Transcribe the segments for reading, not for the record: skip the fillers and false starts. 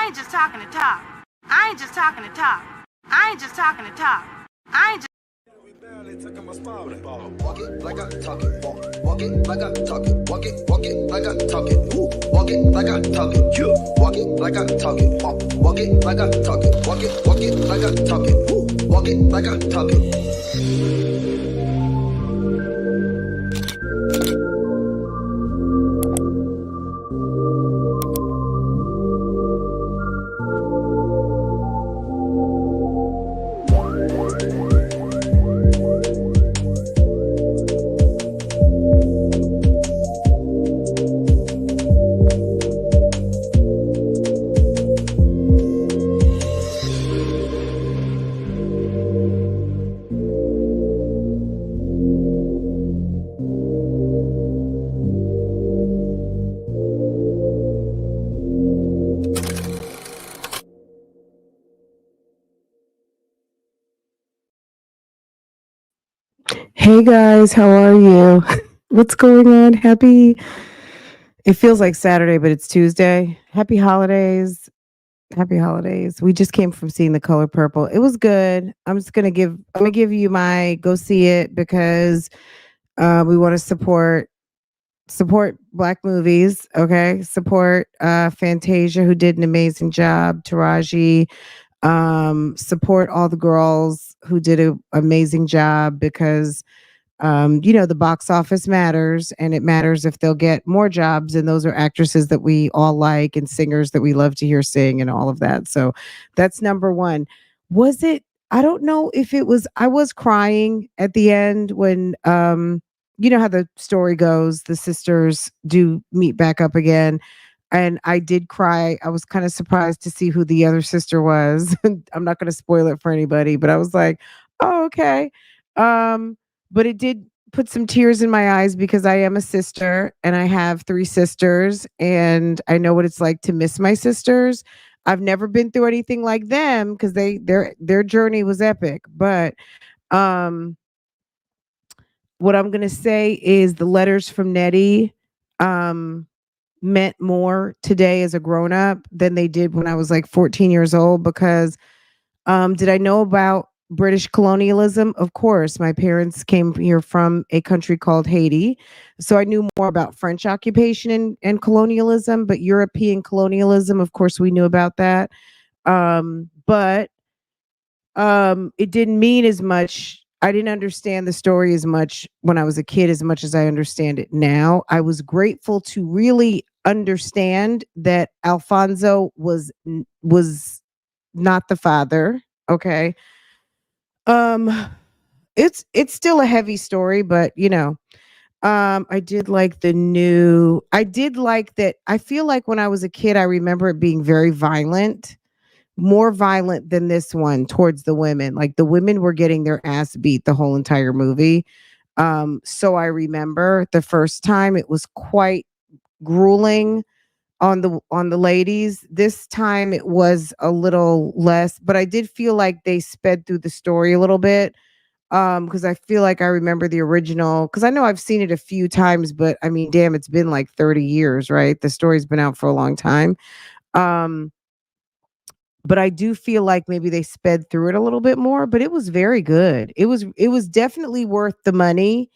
I ain't just talking to talk. I ain't just talking to talk. I ain't just talking to talk. I ain't just. Walk it like I talk it. Walk it like I talk it. Walk it like I talk it. Walk it like I talk it. Walk it like I talk it. Walk it like I talk it. Walk it like I talk it. Walk it like I talk it. Hey guys, how are you? What's going on? It feels like Saturday, but it's Tuesday. Happy holidays. Happy holidays. We just came from seeing The Color Purple. It was good. I'm gonna give you my go see it because we want to support black movies, okay? Support Fantasia, who did an amazing job, Taraji. Support all the girls who did an amazing job because the box office matters, and it matters if they'll get more jobs. And those are actresses that we all like and singers that we love to hear sing and all of that. So that's number one. Was it? I don't know if it was. I was crying at the end when, you know how the story goes. The sisters do meet back up again. And I did cry. I was kind of surprised to see who the other sister was. I'm not going to spoil it for anybody, but I was like, oh, okay. Um, but it did put some tears in my eyes because I am a sister and I have three sisters and I know what it's like to miss my sisters. I've never been through anything like them because their journey was epic. But um what I'm gonna say is the letters from Nettie um meant more today as a grown up than they did when I was like 14 years old because did I know about British colonialism? Of course. My parents came here from a country called Haiti. So I knew more about French occupation and colonialism, but European colonialism, of course, we knew about that. But it didn't mean as much. I didn't understand the story as much when I was a kid as much as I understand it now. I was grateful to really understand that Alfonso was not the father. Okay. Um, it's still a heavy story, but I did like that. I feel like when I was a kid, I remember it being very violent, more violent than this one towards the women. Like the women were getting their ass beat the whole entire movie. So I remember the first time it was quite grueling on the ladies. This time it was a little less, but I did feel like they sped through the story a little bit. Because I feel like I remember the original, because I know I've seen it a few times, but I mean, damn, it's been like 30 years, right? The story's been out for a long time. Um, but I do feel like maybe they sped through it a little bit more, but it was very good. It was definitely worth the money.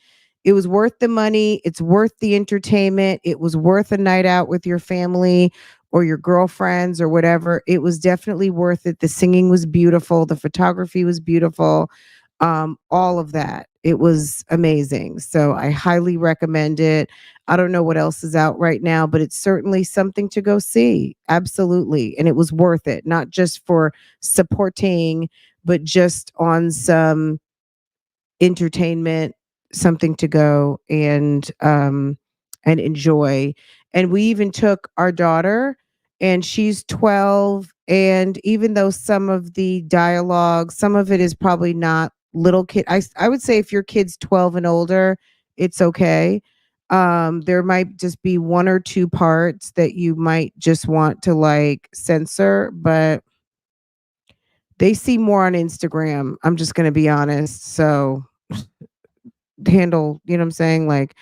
It was worth the money. It's worth the entertainment. It was worth a night out with your family or your girlfriends or whatever. It was definitely worth it. The singing was beautiful. The photography was beautiful. All of that. It was amazing. So I highly recommend it. I don't know what else is out right now, but it's certainly something to go see. Absolutely. And it was worth it, not just for supporting, but just on some entertainment, something to go and enjoy. And we even took our daughter, and she's 12, and even though some of the dialogue, some of it is probably not little kid. I would say if your kid's 12 and older, it's okay. There might just be one or two parts that you might just want to like censor, but they see more on Instagram. I'm just going to be honest. So handle, you know what I'm saying? Like,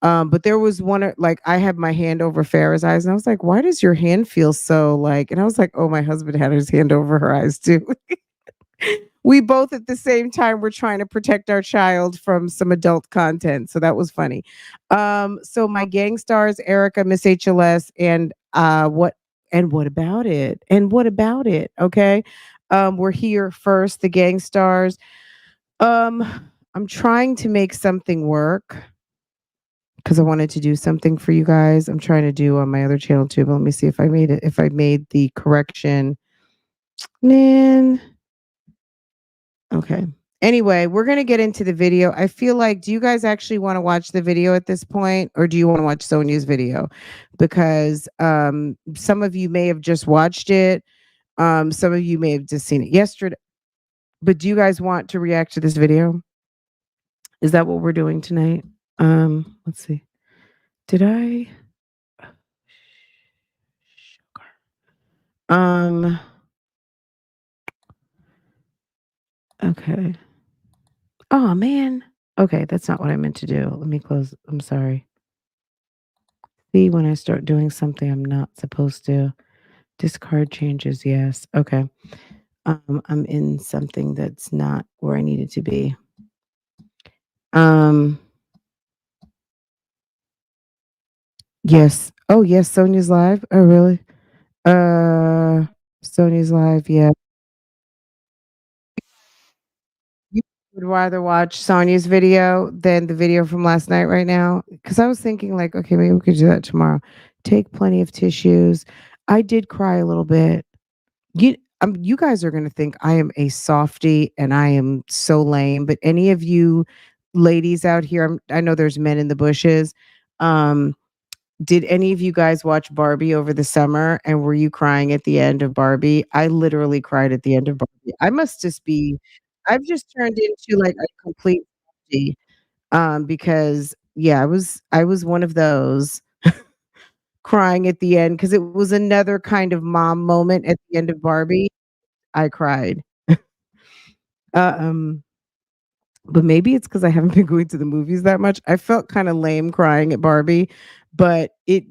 But there was one like I had my hand over Farrah's eyes, and I was like, "Why does your hand feel so like?" And I was like, "Oh, my husband had his hand over her eyes too." We both at the same time were trying to protect our child from some adult content, so that was funny. So my gang stars, Erica, Miss HLS, and what about it? And what about it? Okay, we're here first. The gang stars. I'm trying to make something work because I wanted to do something for you guys. I'm trying to do on my other channel too, but let me see if I made it. If I made the correction, man. Okay. Anyway, we're gonna get into the video. I feel like, do you guys actually want to watch the video at this point, or do you want to watch Sonia's video? Because some of you may have just watched it. Some of you may have just seen it yesterday. But do you guys want to react to this video? Is that what we're doing tonight? Let's see. Did I? Um, okay. Oh man. Okay, that's not what I meant to do. Let me close. I'm sorry. See, when I start doing something I'm not supposed to. Discard changes, yes. Okay. I'm in something that's not where I needed to be. Um, yes. Oh, yes, Sonia's live. Oh, really? Uh, Sonia's live, yeah. You would rather watch Sonia's video than the video from last night right now? Because I was thinking, like, okay, maybe we could do that tomorrow. Take plenty of tissues. I did cry a little bit. You guys are gonna think I am a softie and I am so lame, but any of you ladies out here, I know there's men in the bushes. Um, did any of you guys watch Barbie over the summer, and were you crying at the end of Barbie? I literally cried at the end of Barbie. I must just be I've just turned into, like, a complete softie, because, yeah, I was one of those crying at the end because it was another kind of mom moment at the end of Barbie. I cried. Uh, um, but maybe it's because I haven't been going to the movies that much. I felt kinda lame crying at Barbie, but it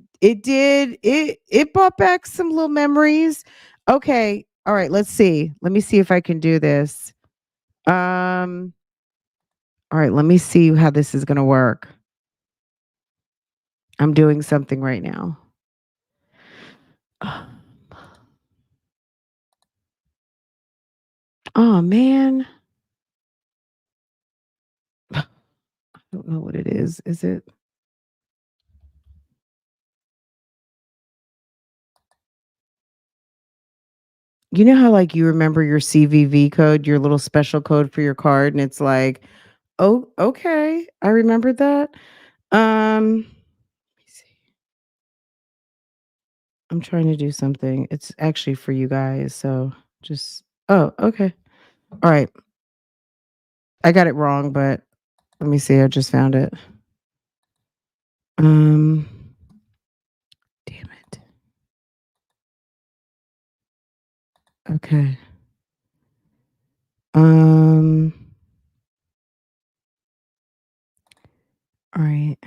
brought back some little memories. Okay, alright, let's see. Let me see if I can do this. Um, alright, let me see how this is gonna work. I'm doing something right now. Oh man. I don't know what it is. Is it you know how, like, you remember your CVV code, your little special code for your card, and it's like, "Oh, okay. I remembered that." Let me see. I'm trying to do something. It's actually for you guys, so just oh, okay. Alright. I got it wrong, but let me see, I just found it. Um, damn it. Okay. Um, alright.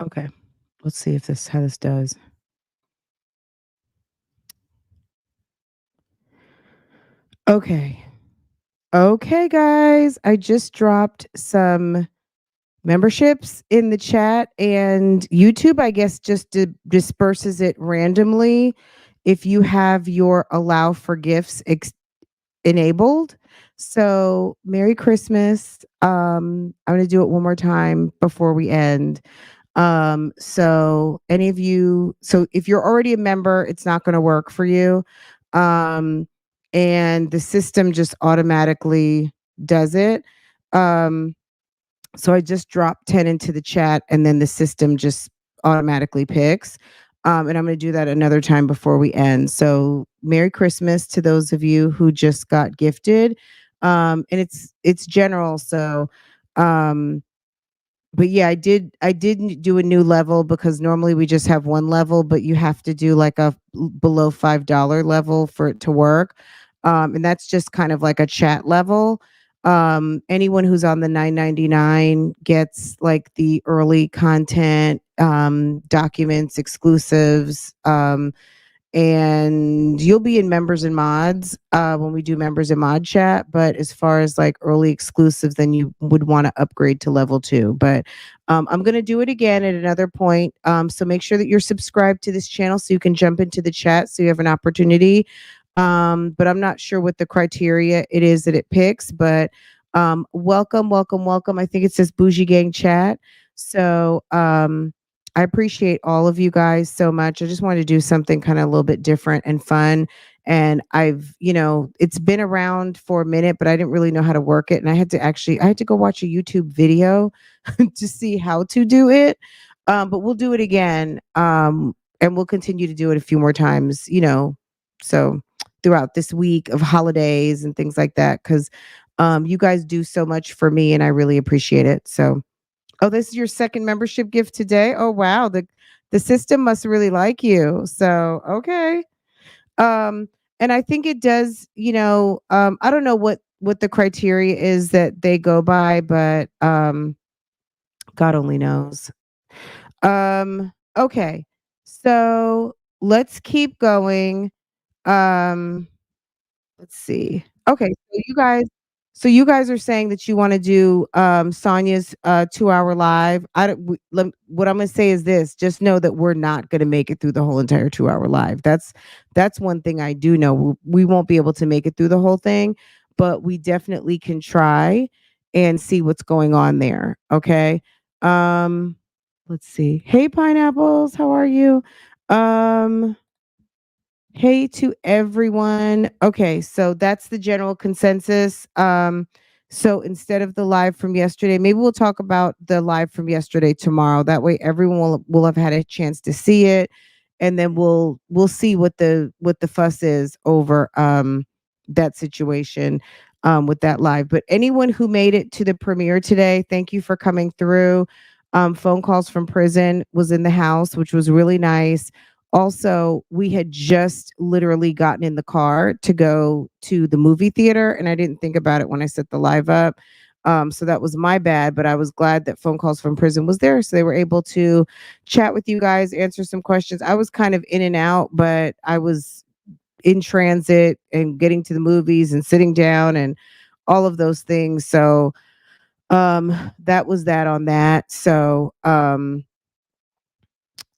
Okay. Let's see if this how this does. Okay. Okay, guys. I just dropped some memberships in the chat, and YouTube, I guess, just disperses it randomly if you have your allow for gifts enabled. So, Merry Christmas. I'm going to do it one more time before we end. So any of you, so if you're already a member, it's not going to work for you. Um, and the system just automatically does it. Um, so I just dropped 10 into the chat, and then the system just automatically picks. And I'm going to do that another time before we end. So Merry Christmas to those of you who just got gifted. And it's general. So but yeah, I didn't do a new level because normally we just have one level, but you have to do like a below $5 level for it to work. And that's just kind of like a chat level. Anyone who's on the 9.99 gets like the early content, documents, exclusives, and you'll be in members and mods when we do members and mod chat. But as far as like early exclusives, then you would want to upgrade to level 2. But I'm going to do it again at another point. So make sure that you're subscribed to this channel so you can jump into the chat so you have an opportunity. But I'm not sure what the criteria it is that it picks. But welcome, welcome, welcome. I think it says Bougie Gang Chat. So I appreciate all of you guys so much. I just wanted to do something kind of a little bit different and fun. And it's been around for a minute, but I didn't really know how to work it. And I had to go watch a YouTube video to see how to do it. But we'll do it again. And we'll continue to do it a few more times, so throughout this week of holidays and things like that. Cause you guys do so much for me and I really appreciate it. So oh, this is your second membership gift today. Oh wow, the system must really like you. So okay. Um, and I think it does, I don't know what the criteria is that they go by, but God only knows. Okay. So let's keep going. Um Let's see. Okay, so you guys are saying that you wanna do, Sonya's, 2-hour live. I don't w lem What I'm gonna say is this, just know that we're not gonna make it through the whole entire 2-hour live. That's one thing I do know. We won't be able to make it through the whole thing, but we definitely can try and see what's going on there, okay? Um, let's see. Hey, pineapples, how are you? Um Hey to everyone. Okay, so that's the general consensus. So instead of the live from yesterday, maybe we'll talk about the live from yesterday tomorrow. That way everyone will have had a chance to see it and then we'll see what the fuss is over that situation with that live. But anyone who made it to the premiere today, thank you for coming through. Phone calls from prison was in the house, which was really nice. Also, we had just literally gotten in the car to go to the movie theater, and I didn't think about it when I set the live up. So that was my bad, but I was glad that phone calls from prison was there. So they were able to chat with you guys, answer some questions. I was kind of in and out, but I was in transit and getting to the movies and sitting down and all of those things. So that was that on that. So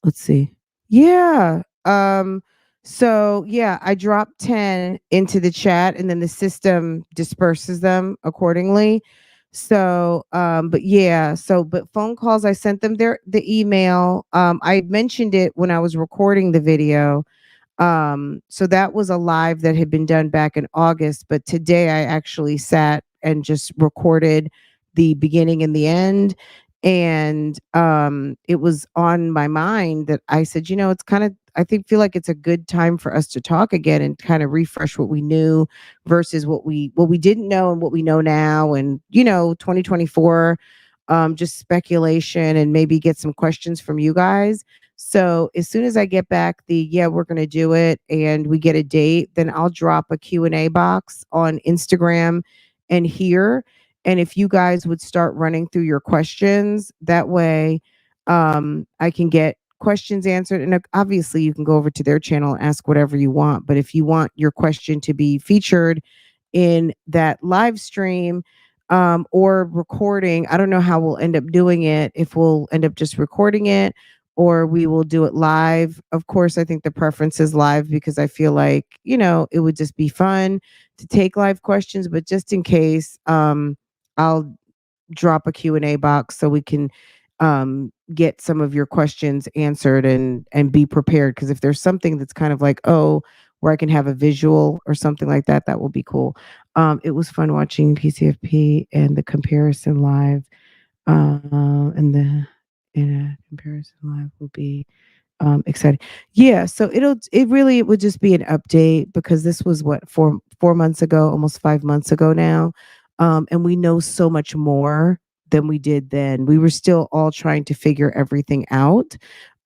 let's see. Yeah. So yeah, I dropped 10 into the chat and then the system disperses them accordingly. So but yeah, but phone calls I sent them the email. I mentioned it when I was recording the video. So that was a live that had been done back in August, but today I actually sat and just recorded the beginning and the end. And it was on my mind that I said, it's kind of I think feel like it's a good time for us to talk again and kind of refresh what we knew versus what we didn't know and what we know now. And 2024, just speculation and maybe get some questions from you guys. So as soon as I get back yeah, we're going to do it and we get a date, then I'll drop a Q&A box on Instagram and here. And if you guys would start running through your questions, that way I can get questions answered. And obviously you can go over to their channel and ask whatever you want. But if you want your question to be featured in that live stream, or recording. I don't know how we'll end up doing it, if we'll end up just recording it or we will do it live. Of course, I think the preference is live because I feel like, it would just be fun to take live questions, but just in case, I'll drop a Q&A box so we can get some of your questions answered and be prepared because if there's something that's kind of like, oh, where I can have a visual or something like that, that will be cool. It was fun watching PCFP and the comparison live. And the in a comparison live will be exciting. Yeah, so it would just be an update because this was what 4 months ago, almost 5 months ago now. And we know so much more than we did then. We were still all trying to figure everything out.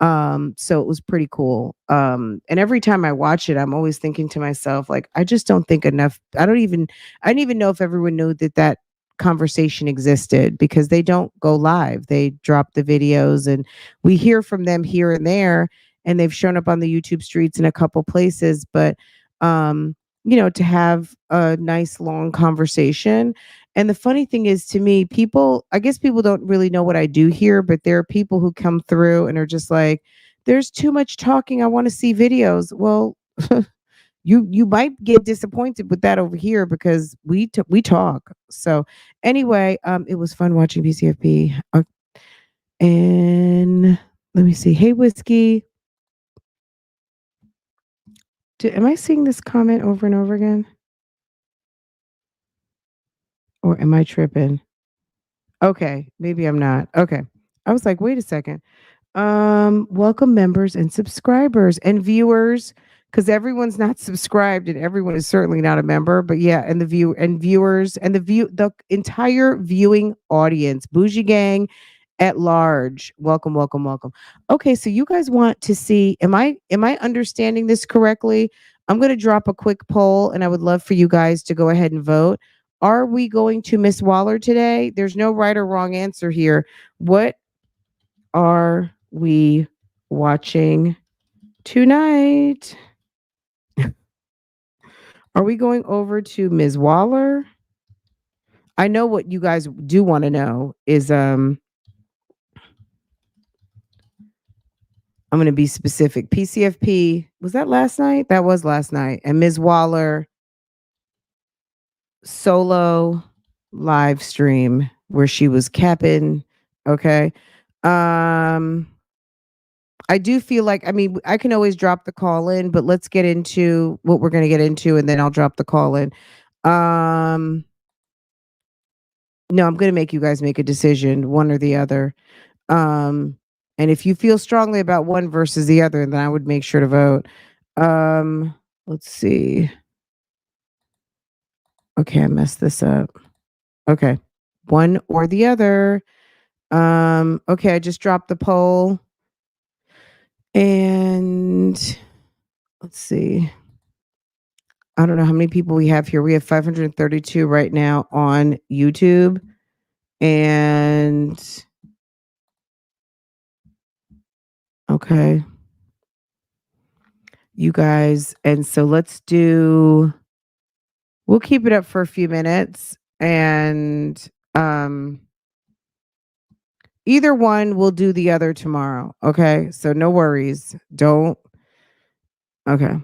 So it was pretty cool. And every time I watch it, I'm always thinking to myself, like, I just don't think enough. I didn't even know if everyone knew that conversation existed because they don't go live. They drop the videos and we hear from them here and there, and they've shown up on the YouTube streets in a couple places, but to have a nice long conversation. And the funny thing is, to me, I guess people don't really know what I do here, but there are people who come through and are just like, there's too much talking. I want to see videos. Well, you might get disappointed with that over here because we talk. So anyway, it was fun watching PCFP. And let me see. Hey, Whiskey. Am I seeing this comment over and over again? Or am I tripping? Okay, maybe I'm not. Okay. I was like, wait a second. Welcome members and subscribers and viewers, because everyone's not subscribed and everyone is certainly not a member. But yeah, and viewers and the entire viewing audience, Bougie Gang at large. Welcome, welcome, welcome. Okay, so you guys want to see, am I understanding this correctly? I'm going to drop a quick poll and I would love for you guys to go ahead and vote. Are we going to Miss Waller today? There's no right or wrong answer here. What are we watching tonight? Are we going over to Ms. Waller? I know what you guys do want to know is I'm going to be specific. PCFP, was that last night? That was last night. And Ms. Waller solo live stream where she was capping. Okay. I do feel like, I can always drop the call in, but let's get into what we're going to get into and then I'll drop the call in. No, I'm going to make you guys make a decision, one or the other. And if you feel strongly about one versus the other, then I would make sure to vote. Let's see. Okay, I messed this up. Okay. One or the other. Okay, I just dropped the poll. And let's see. I don't know how many people we have here. We have 532 right now on YouTube. And okay. You guys, and so we'll keep it up for a few minutes and either one will do the other tomorrow. Okay. So no worries. Okay.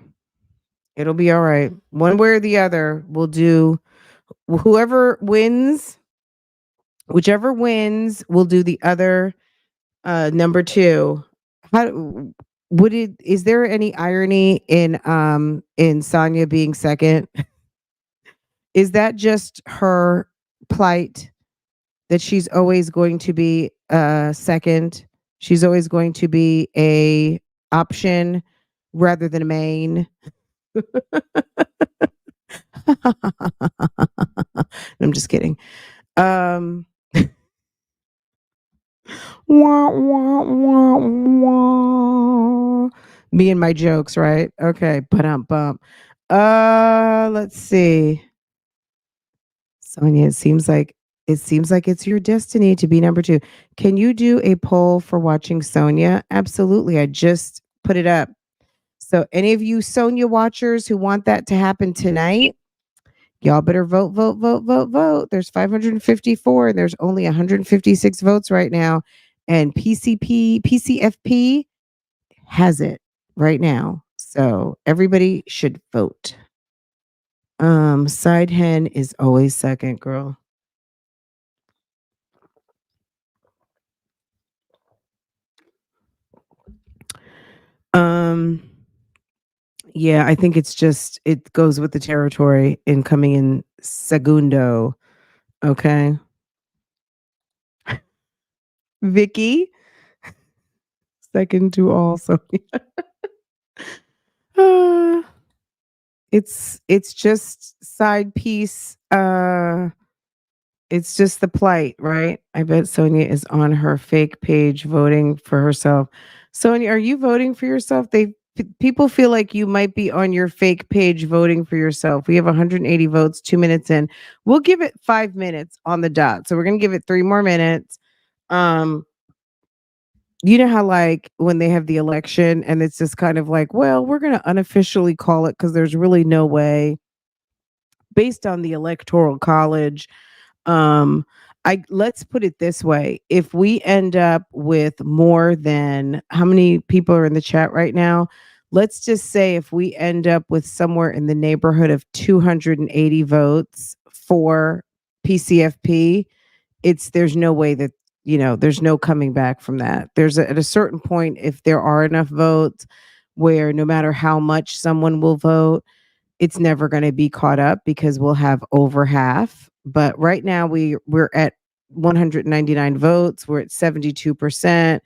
It'll be all right. One way or the other, we'll do whichever wins, we'll do the other number two. Is there any irony in Sonya being second? Is that just her plight that she's always going to be second? She's always going to be a option rather than a main. I'm just kidding. Wah, wah, wah, wah. Me and my jokes, right? Okay, bump. Let's see. Sonya, it seems like it's your destiny to be number two. Can you do a poll for watching Sonya? Absolutely. I just put it up. So any of you Sonya watchers who want that to happen tonight, y'all better vote. There's 554 and there's only 156 votes right now. And PCFP has it right now. So everybody should vote. Side hen is always second, girl. Yeah, I think it goes with the territory in coming in segundo. Okay. Vicky, second to all. So it's just side piece. It's just the plight, right? I bet Sonya is on her fake page voting for herself. Sonya, are you voting for yourself? people feel like you might be on your fake page voting for yourself. We have 180 votes, 2 minutes in. We'll give it 5 minutes on the dot. So we're going to give it 3 more minutes. Um, you know how like when they have the election and it's just kind of like, well, we're going to unofficially call it because there's really no way based on the electoral college. I let's put it this way. If we end up with more than how many people are in the chat right now? Let's just say if we end up with somewhere in the neighborhood of 280 votes for PCFP, there's no way that there's no coming back from that. At a certain point, if there are enough votes where no matter how much someone will vote, it's never going to be caught up because we'll have over half. But right now we're at 199 votes. We're at 72%.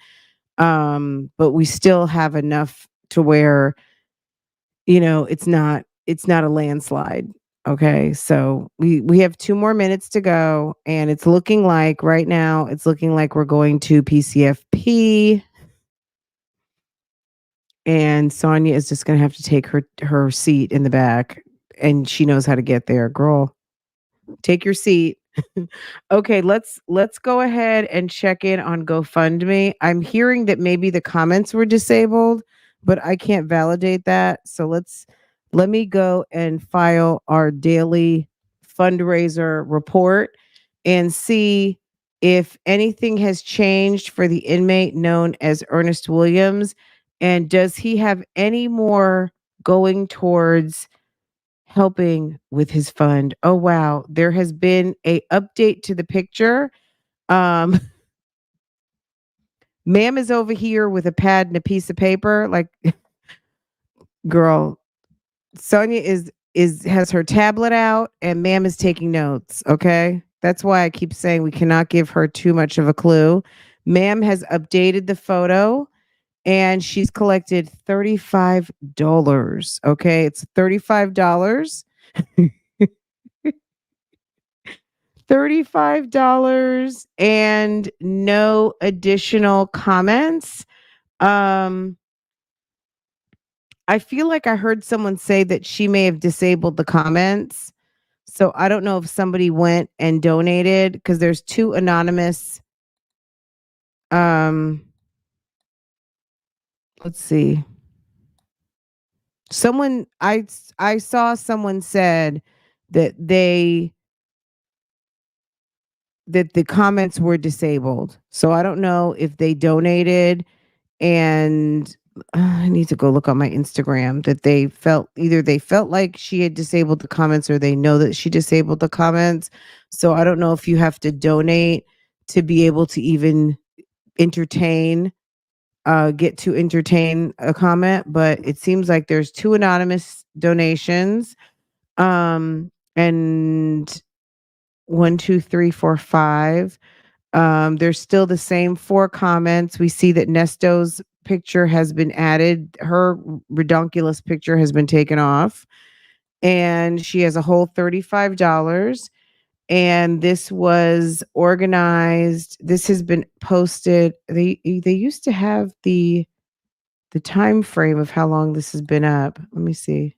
But we still have enough to where it's not a landslide. Okay, so we have 2 more minutes to go, and it's looking like right now we're going to PCFP, and Sonya is just going to have to take her seat in the back, and she knows how to get there. Girl, take your seat. Okay, let's go ahead and check in on GoFundMe. I'm hearing that maybe the comments were disabled, but I can't validate that. So let me go and file our daily fundraiser report and see if anything has changed for the inmate known as Ernest Williams, and does he have any more going towards helping with his fund. Oh wow, there has been a update to the picture. Um Ma'am is over here with a pad and a piece of paper. Like, girl, Sonya is has her tablet out and ma'am is taking notes. Okay. That's why I keep saying we cannot give her too much of a clue. Ma'am has updated the photo and she's collected $35. Okay. It's $35. $35 and no additional comments. Um, I feel like I heard someone say that she may have disabled the comments. So I don't know if somebody went and donated because there's two anonymous. Um, let's see. I saw someone said that the comments were disabled. So I don't know if they donated, and I need to go look on my Instagram that they felt like she had disabled the comments or they know that she disabled the comments. So I don't know if you have to donate to be able to even entertain get to entertain a comment, but it seems like there's two anonymous donations. And one, two, three, four, five. There's still the same four comments. We see that Nesto's picture has been added. Her redonkulous picture has been taken off. And she has a whole $35. And this was organized. This has been posted. They used to have the time frame of how long this has been up. Let me see.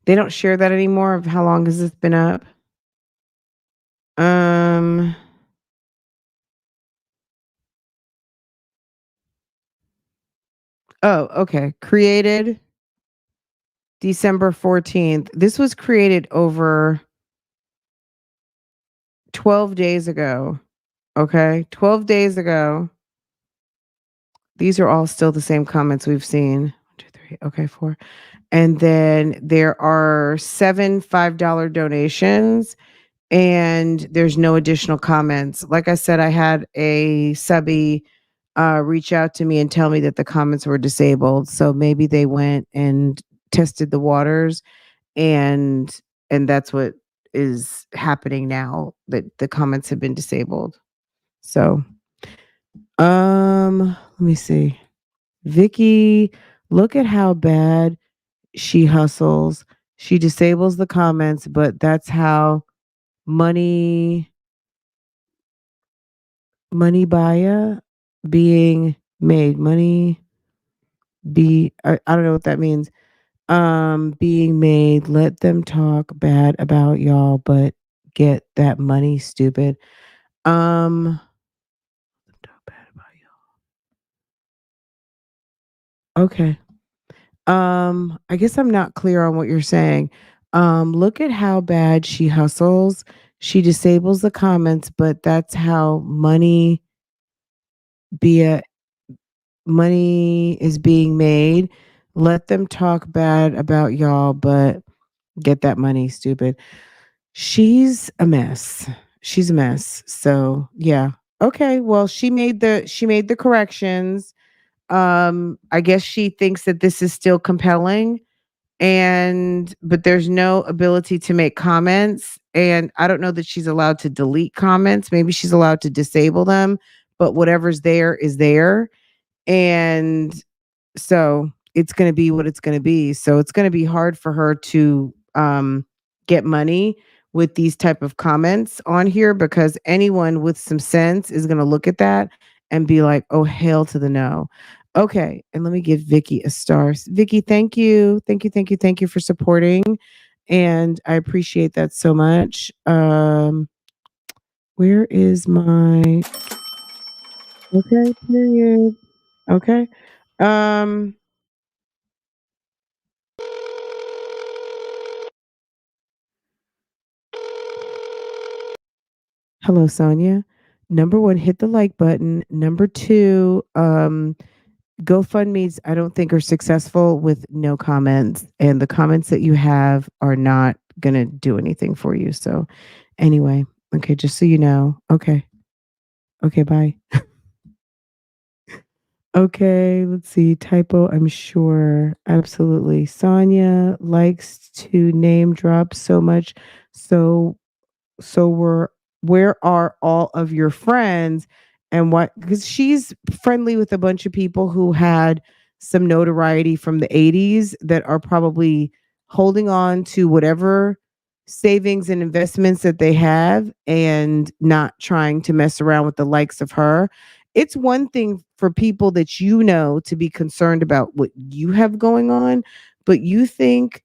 They don't share that anymore of how long has this been up. Um Oh, okay. Created December 14th. This was created over 12 days ago. Okay. 12 days ago. These are all still the same comments we've seen. 1, 2, 3. Okay, 4. And then there are 7 $5 donations and there's no additional comments. Like I said, I had a subby reach out to me and tell me that the comments were disabled. So maybe they went and tested the waters, and that's what is happening now, that the comments have been disabled. So let me see. Vicky, look at how bad she hustles. She disables the comments, but that's how money Baya. being made. Money I don't know what that means. Being made. Let them talk bad about y'all, but get that money, stupid. Talk bad about y'all. Okay. I guess I'm not clear on what you're saying. Look at how bad she hustles. She disables the comments, but that's how be a money is being made. Let them talk bad about y'all, but get that money, stupid. She's a mess. She's a mess. So yeah. Okay. Well, she made the corrections. I guess she thinks that this is still compelling, and but there's no ability to make comments, and I don't know that she's allowed to delete comments. Maybe she's allowed to disable them, but whatever's there is there. And so it's going to be what it's going to be. So it's going to be hard for her to get money with these type of comments on here, because anyone with some sense is going to look at that and be like, oh, hell to the no. Okay. And let me give Vicky a star. Vicky, thank you. Thank you. Thank you. Thank you for supporting. And I appreciate that so much. Where is my okay, period. Okay. Um, Hello, Sonya. Number one, hit the like button. Number two, GoFundMe's I don't think are successful with no comments, and the comments that you have are not gonna do anything for you. So, anyway, okay, just so you know. Okay, okay, bye. Okay, let's see. Typo, I'm sure. Absolutely. Sonya likes to name drop so much. So where are all of your friends, and what, because she's friendly with a bunch of people who had some notoriety from the 80s that are probably holding on to whatever savings and investments that they have and not trying to mess around with the likes of her. It's one thing for people that you know to be concerned about what you have going on, but you think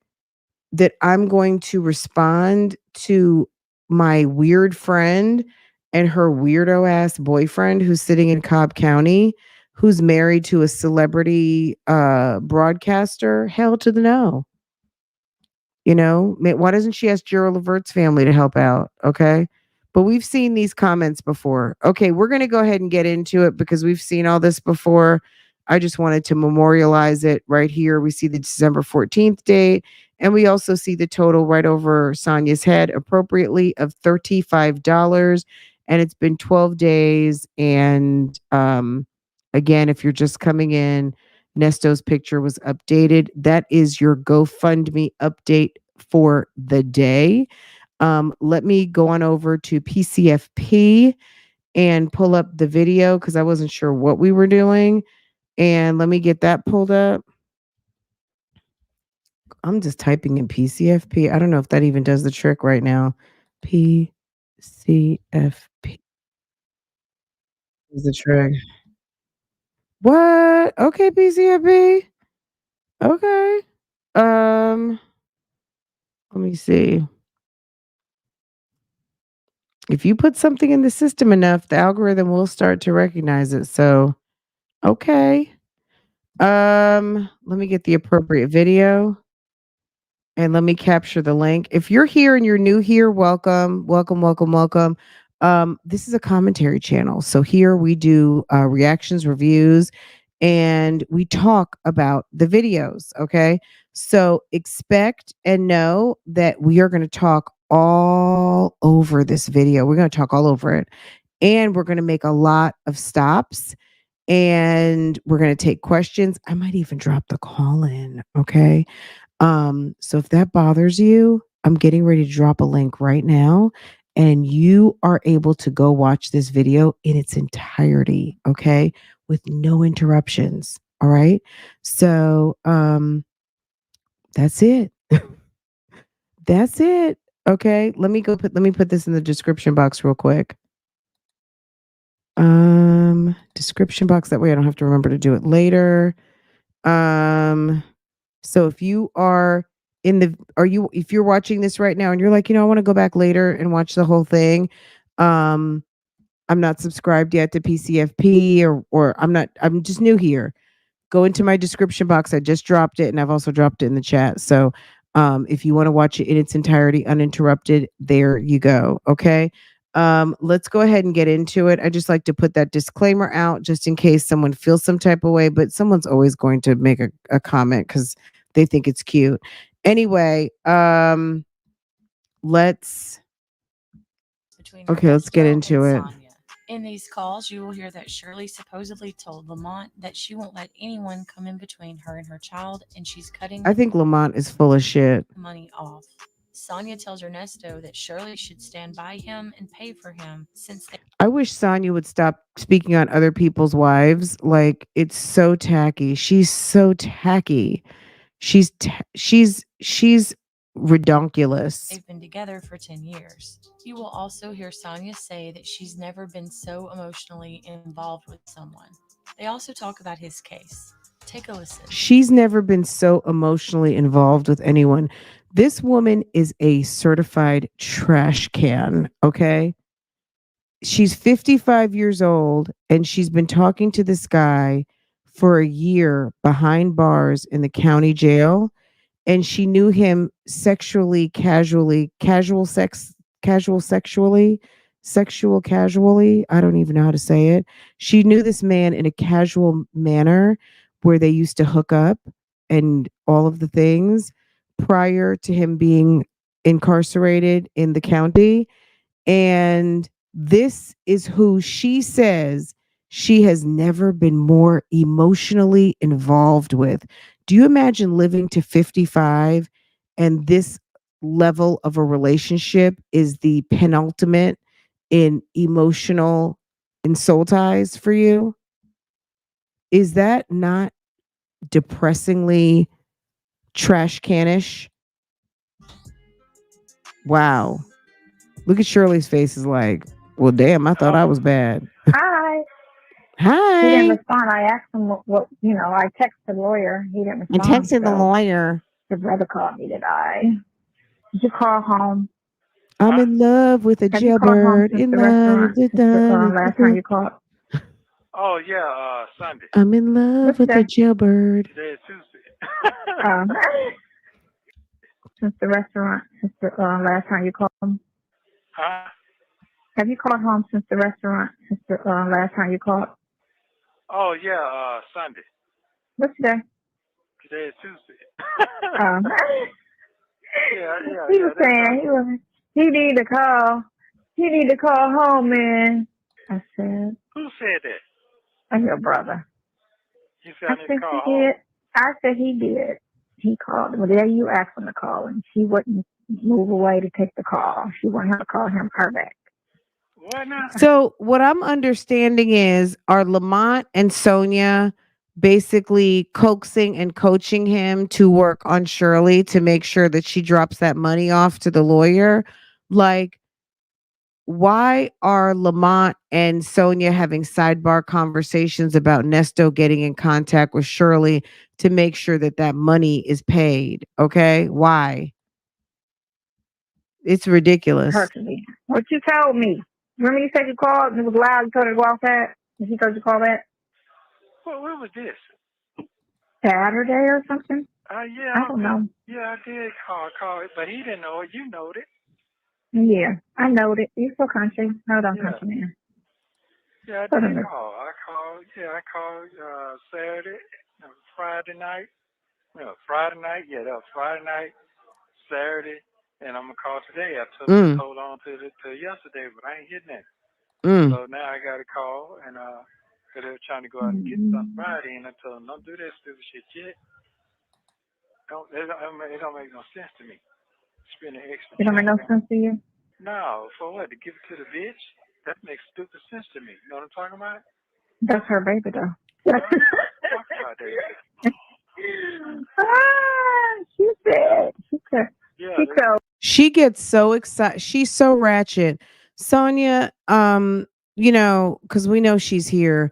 that I'm going to respond to my weird friend and her weirdo ass boyfriend who's sitting in Cobb County, who's married to a celebrity broadcaster? Hell to the no. Why doesn't she ask Gerald Levert's family to help out? Okay. But we've seen these comments before. Okay, we're going to go ahead and get into it because we've seen all this before. I just wanted to memorialize it right here. We see the December 14th date, and we also see the total right over Sonya's head, appropriately, of $35. And it's been 12 days. And again, if you're just coming in, Nesto's picture was updated. That is your GoFundMe update for the day. Let me go on over to PCFP and pull up the video because I wasn't sure what we were doing. And let me get that pulled up. I'm just typing in PCFP. I don't know if that even does the trick right now. PCFP is the trick. What? Okay, PCFP. Okay. Let me see. If you put something in the system enough, the algorithm will start to recognize it. So, okay. Let me get the appropriate video and let me capture the link. If you're here and you're new here, welcome, welcome, welcome, welcome. This is a commentary channel. So here we do reactions, reviews, and we talk about the videos. Okay. So expect and know that we are going to talk all over this video. We're going to talk all over it. And we're going to make a lot of stops, and we're going to take questions. I might even drop the call in. Okay. So if that bothers you, I'm getting ready to drop a link right now, and you are able to go watch this video in its entirety, okay? With no interruptions. All right. So that's it. That's it. Okay. Let me put this in the description box real quick. Description box. That way I don't have to remember to do it later. So if you are if you're watching this right now and you're like, I want to go back later and watch the whole thing. Um, I'm not subscribed yet to PCFP or I'm just new here. Go into my description box. I just dropped it and I've also dropped it in the chat. So if you want to watch it in its entirety uninterrupted, there you go. Okay. Let's go ahead and get into it. I just like to put that disclaimer out just in case someone feels some type of way, but someone's always going to make a comment because they think it's cute. Anyway, let's let's get into it. Sonya. In these calls, you will hear that Shirley supposedly told Lamont that she won't let anyone come in between her and her child, and she's cutting I think Lamont is full of shit. money off. Sonya tells Ernesto that Shirley should stand by him and pay for him since they I wish Sonya would stop speaking on other people's wives. Like it's so tacky. She's so tacky. She's redonkulous. they've been together for 10 years. You will also hear Sonya say that she's never been so emotionally involved with someone. They also talk about his case. Take a listen. She's never been so emotionally involved with anyone. This woman is a certified trash can, okay? She's 55 years old and she's been talking to this guy for a year behind bars in the county jail, and she knew him sexually, sexual casually. I don't even know how to say it. She knew this man in a casual manner where they used to hook up and all of the things prior to him being incarcerated in the county. And this is who she says she has never been more emotionally involved with. Do you imagine living to 55 and this level of a relationship is the penultimate in emotional and soul ties for you? Is that not depressingly trash canish? Wow. Look at Shirley's face is like, well, damn, I thought I was bad. Hi. Hi. He didn't respond. I asked him I texted the lawyer. He didn't respond. I texted the lawyer. His brother called me today. Did you call home? I'm in love with a Have you called home jailbird. since In the love restaurant since the last time you called? Oh yeah, Sunday. I'm in love with a jailbird. Today is Tuesday. Since the restaurant since the last time you called him? Huh? Have you called home since the restaurant since the last time you called? Oh yeah, Sunday. What's today? Today is Tuesday. Yeah. He was saying he need to call. He need to call home, man. I said. Who said that? I'm your brother. You said I need to call home. Did. I said he did. He called. Well, there you asked him to call, and she wouldn't move away to take the call. She wanted him to call her back. What now? So what I'm understanding is, are Lamont and Sonya basically coaxing and coaching him to work on Shirley to make sure that she drops that money off to the lawyer? Like, why are Lamont and Sonya having sidebar conversations about Nesto getting in contact with Shirley to make sure that that money is paid? Okay, why? It's ridiculous. Personally, what you told me. Remember you said you called and it was loud. You told her to go outside. And she told you to call back. What was this? Saturday or something? Yeah. I don't know. Yeah, I did call it, but he didn't know it. You knowed it. Yeah, I knowed it. You so country. Hold on, country man. Yeah, I did call. I called Saturday, Friday night. Yeah, Friday night. Yeah, that was Friday night, Saturday, and I'm gonna call today. I took hold on to yesterday, but I ain't getting that. So now I got a call, and because they were trying to go out and get something Friday, and I told them don't do that stupid shit yet. It don't make no sense to me. Spending extra. It don't make no sense to you? No, for what? To give it to the bitch? That makes stupid sense to me. You know what I'm talking about? That's her baby, though. Talk about that. She said. She gets so excited. She's so ratchet. Sonya, because we know she's here.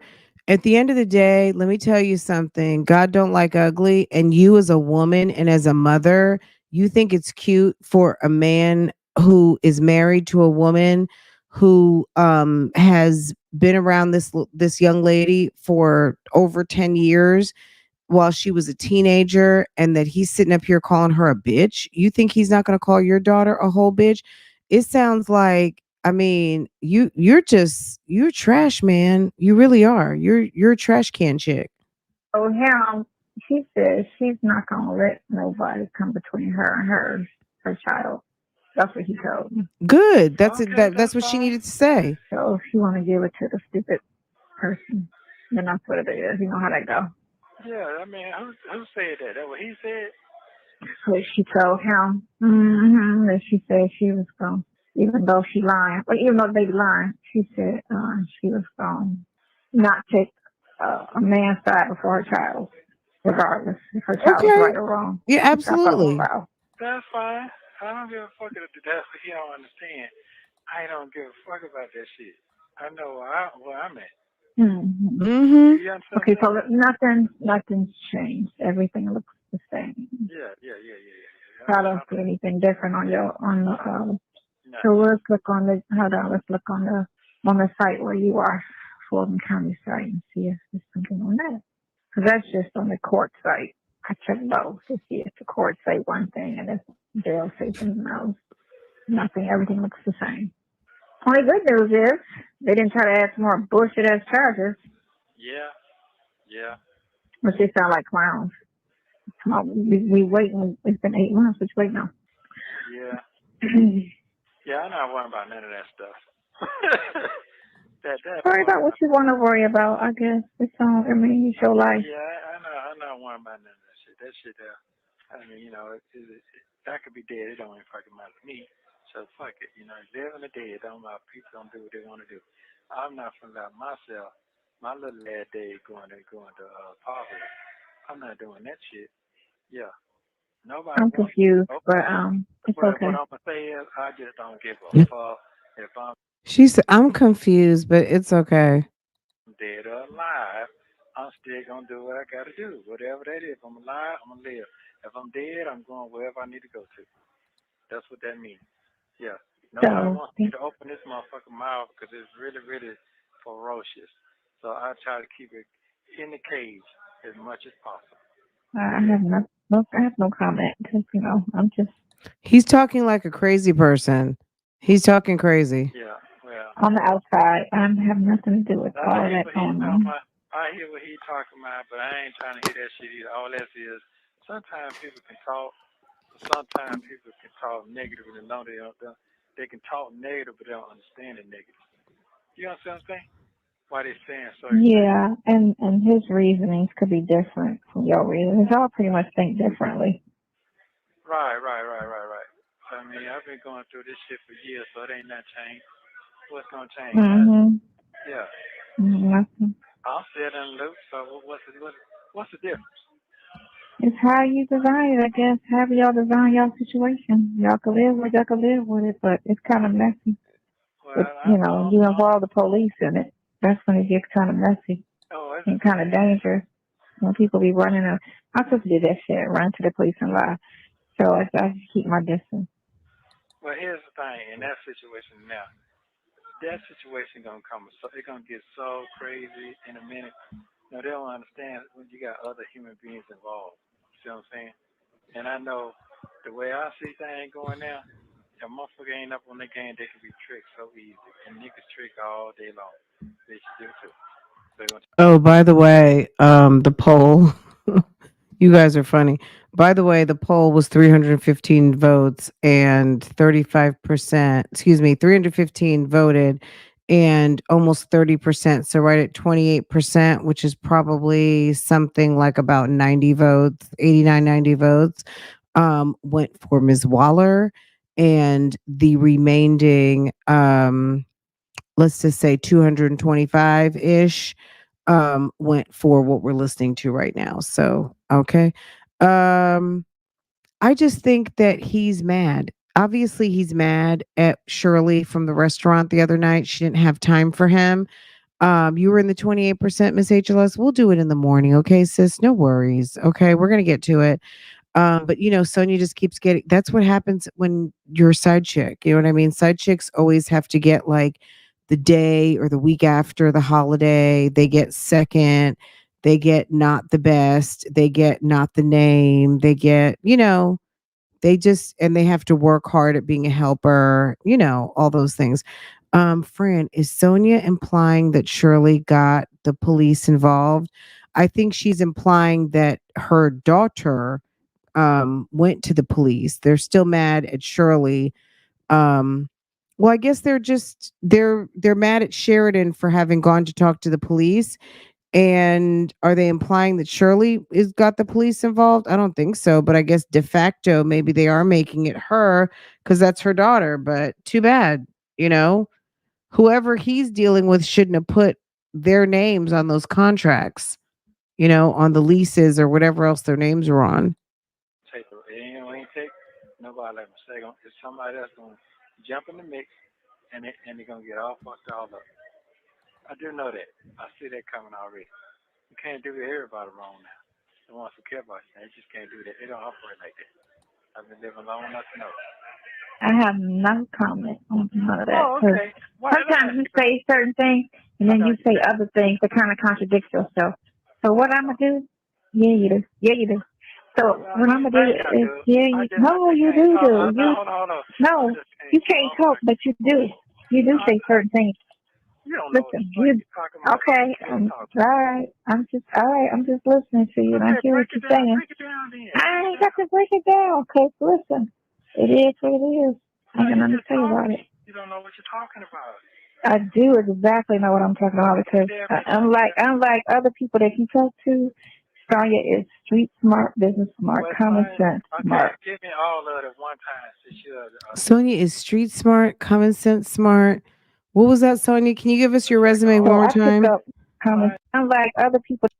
At the end of the day, let me tell you something. God don't like ugly. And you, as a woman and as a mother, you think it's cute for a man who is married to a woman who has been around this young lady for over 10 years while she was a teenager, and that he's sitting up here calling her a bitch. You think he's not going to call your daughter a whole bitch? It sounds like, I mean, you're trash, man. You really are. You're a trash can chick. So now she says she's not gonna let nobody come between her and her child. That's what he told me. Good. That's it. Okay, That's that's what she fine. needed to say. So if she wanna give it to the stupid person, then that's what it is. You know how that go. Yeah, I mean, who said that? That what he said? So she told him that she said she was going, even though she lying, or even though they lying, she said she was going to not take a man's side before her child, regardless if her child was Okay. right or wrong. Yeah, She said, I thought, absolutely. wow. That's fine. I don't give a fuck if that's what he don't understand. I don't give a fuck about that shit. I know where I'm at. Mm-hmm. Mm-hmm. You understand what Okay, I'm so saying? nothing's changed. Everything looks the same. Yeah. I don't see anything different on your on the. So Nothing. let's look on the. Hold on, let's look on the site where you are, Fulton County site, and see if there's something on that. Because that's just on the court site. I checked both to see if the court say one thing and if jail say something else. Nothing. Everything looks the same. Only good news is they didn't try to add some more bullshit ass charges, Yeah. Yeah. which they sound like clowns. Come on, we waiting. It's been 8 months. Which wait now. Yeah. Yeah, I'm not worrying about none of that stuff. that Worry part. about what you want to worry about. I guess it's on. I mean, it's your life. Yeah, I'm not worrying about none of that shit. That shit there. I mean, that could be dead. It don't even fucking matter to me. So fuck it. Living or dead don't matter. People don't do what they want to do. I'm not finna let myself, my little lad day going to poverty. I'm not doing that shit. Yeah. Nobody I'm wants. confused, but Okay. it's What okay. I'm gonna say is, I just don't give a fuck if I'm She said, I'm confused, but it's okay. dead or alive. I'm still gonna do what I gotta do. Whatever that is. If I'm alive, I'm gonna live. If I'm dead, I'm going wherever I need to go to. That's what that means. Yeah. Nobody So wants me to open this motherfucking mouth because it's really, really ferocious. So I try to keep it in the cage as much as possible. I have I have no comment because I'm just He's talking like a crazy person. He's talking crazy. Yeah. Well, on the outside. I have nothing to do with I all hear that what he's going talking on. about. I hear what he's talking about, but I ain't trying to hear that shit either. All that is sometimes people can talk, but sometimes people can talk negative and know they can talk negative, but they don't understand it negative. You understand what I'm saying? Why they saying certain things? Yeah, and his reasonings could be different from your reasonings. Y'all pretty much think differently. Right. I mean, I've been going through this shit for years, so it ain't not changed. What's gonna change? Nothing. Mm-hmm. Yeah, Nothing. I'm still in the loop. So what's the difference? It's how you design it, I guess. However y'all design y'all situation. Y'all can live with it, but it's kind of messy. Well, But, I know. you involve the police in it. That's when it gets kind of messy Oh, it's and kind of man. dangerous. When people be running up. I'm supposed to do that shit, run to the police and lie. So I just keep my distance. Well, here's the thing. In that situation now, that situation gonna come. So it's gonna get so crazy in a minute. No, they don't understand when you got other human beings involved. See what I'm saying? And I know the way I see things going now, if a motherfucker ain't up on the game, they can be tricked so easy. And niggas trick all day long. They should do too. So they're gonna Oh, by the way, the poll. You guys are funny. By the way, the poll was 315 votes and 35%, excuse me, 315 voted and almost 30%. So right at 28%, which is probably something like about 90 votes, 89, 90 votes, went for Ms. Waller. And the remaining, let's just say 225 ish, went for what we're listening to right now. So, okay. Um, I just think that he's mad. obviously he's mad at Shirley from the restaurant the other night. She didn't have time for him. You were in the 28%, Miss HLS. We'll do it in the morning, okay, sis? No worries. Okay, we're gonna get to it. But Sonya just keeps getting that's what happens when you're a side chick. You know what I mean? Side chicks always have to get like the day or the week after the holiday. They get second. They get not the best. They get not the name. They get, they just and they have to work hard at being a helper, all those things. Fran, is Sonia implying that Shirley got the police involved? I think she's implying that her daughter went to the police. They're still mad at Shirley. Um, well, I guess they're mad at Sheridan for having gone to talk to the police. And are they implying that Shirley is got the police involved? I don't think so, but I guess de facto maybe they are making it her because that's her daughter. But too bad, you know. Whoever he's dealing with shouldn't have put their names on those contracts, on the leases or whatever else their names were on. Take the, we ain't take nobody like mistake. It's somebody else gonna jump in the mix, and they're gonna get all fucked all up. I do know that. I see that coming already. You can't do everybody wrong now. The ones who care about you, they just can't do that. They don't operate like that. I've been living long enough to know. I have no comment on none of that. Oh, okay. Sometimes you say certain things and then you say other things that kind of contradict yourself. So what I'm gonna do? Yeah, you do. Yeah, you do. So what I'm gonna do is, no, you do. No, you can't talk, but you do. You do say certain things. You don't know Listen, what you're talking about. okay. All right. I'm just listening to you, and I hear what you're saying. Break it down, then. I ain't got to break it down. Okay, listen. It is what it is. I ain't gonna tell you about it. You don't know what you're talking about. I do exactly know what I'm talking about because unlike other people that you talk to, Sonya is street smart, business smart, common sense smart. Give me all of it one time. Sonya is street smart, common sense smart. What was that, Sonya? Can you give us your resume one more time? I pick up unlike other people.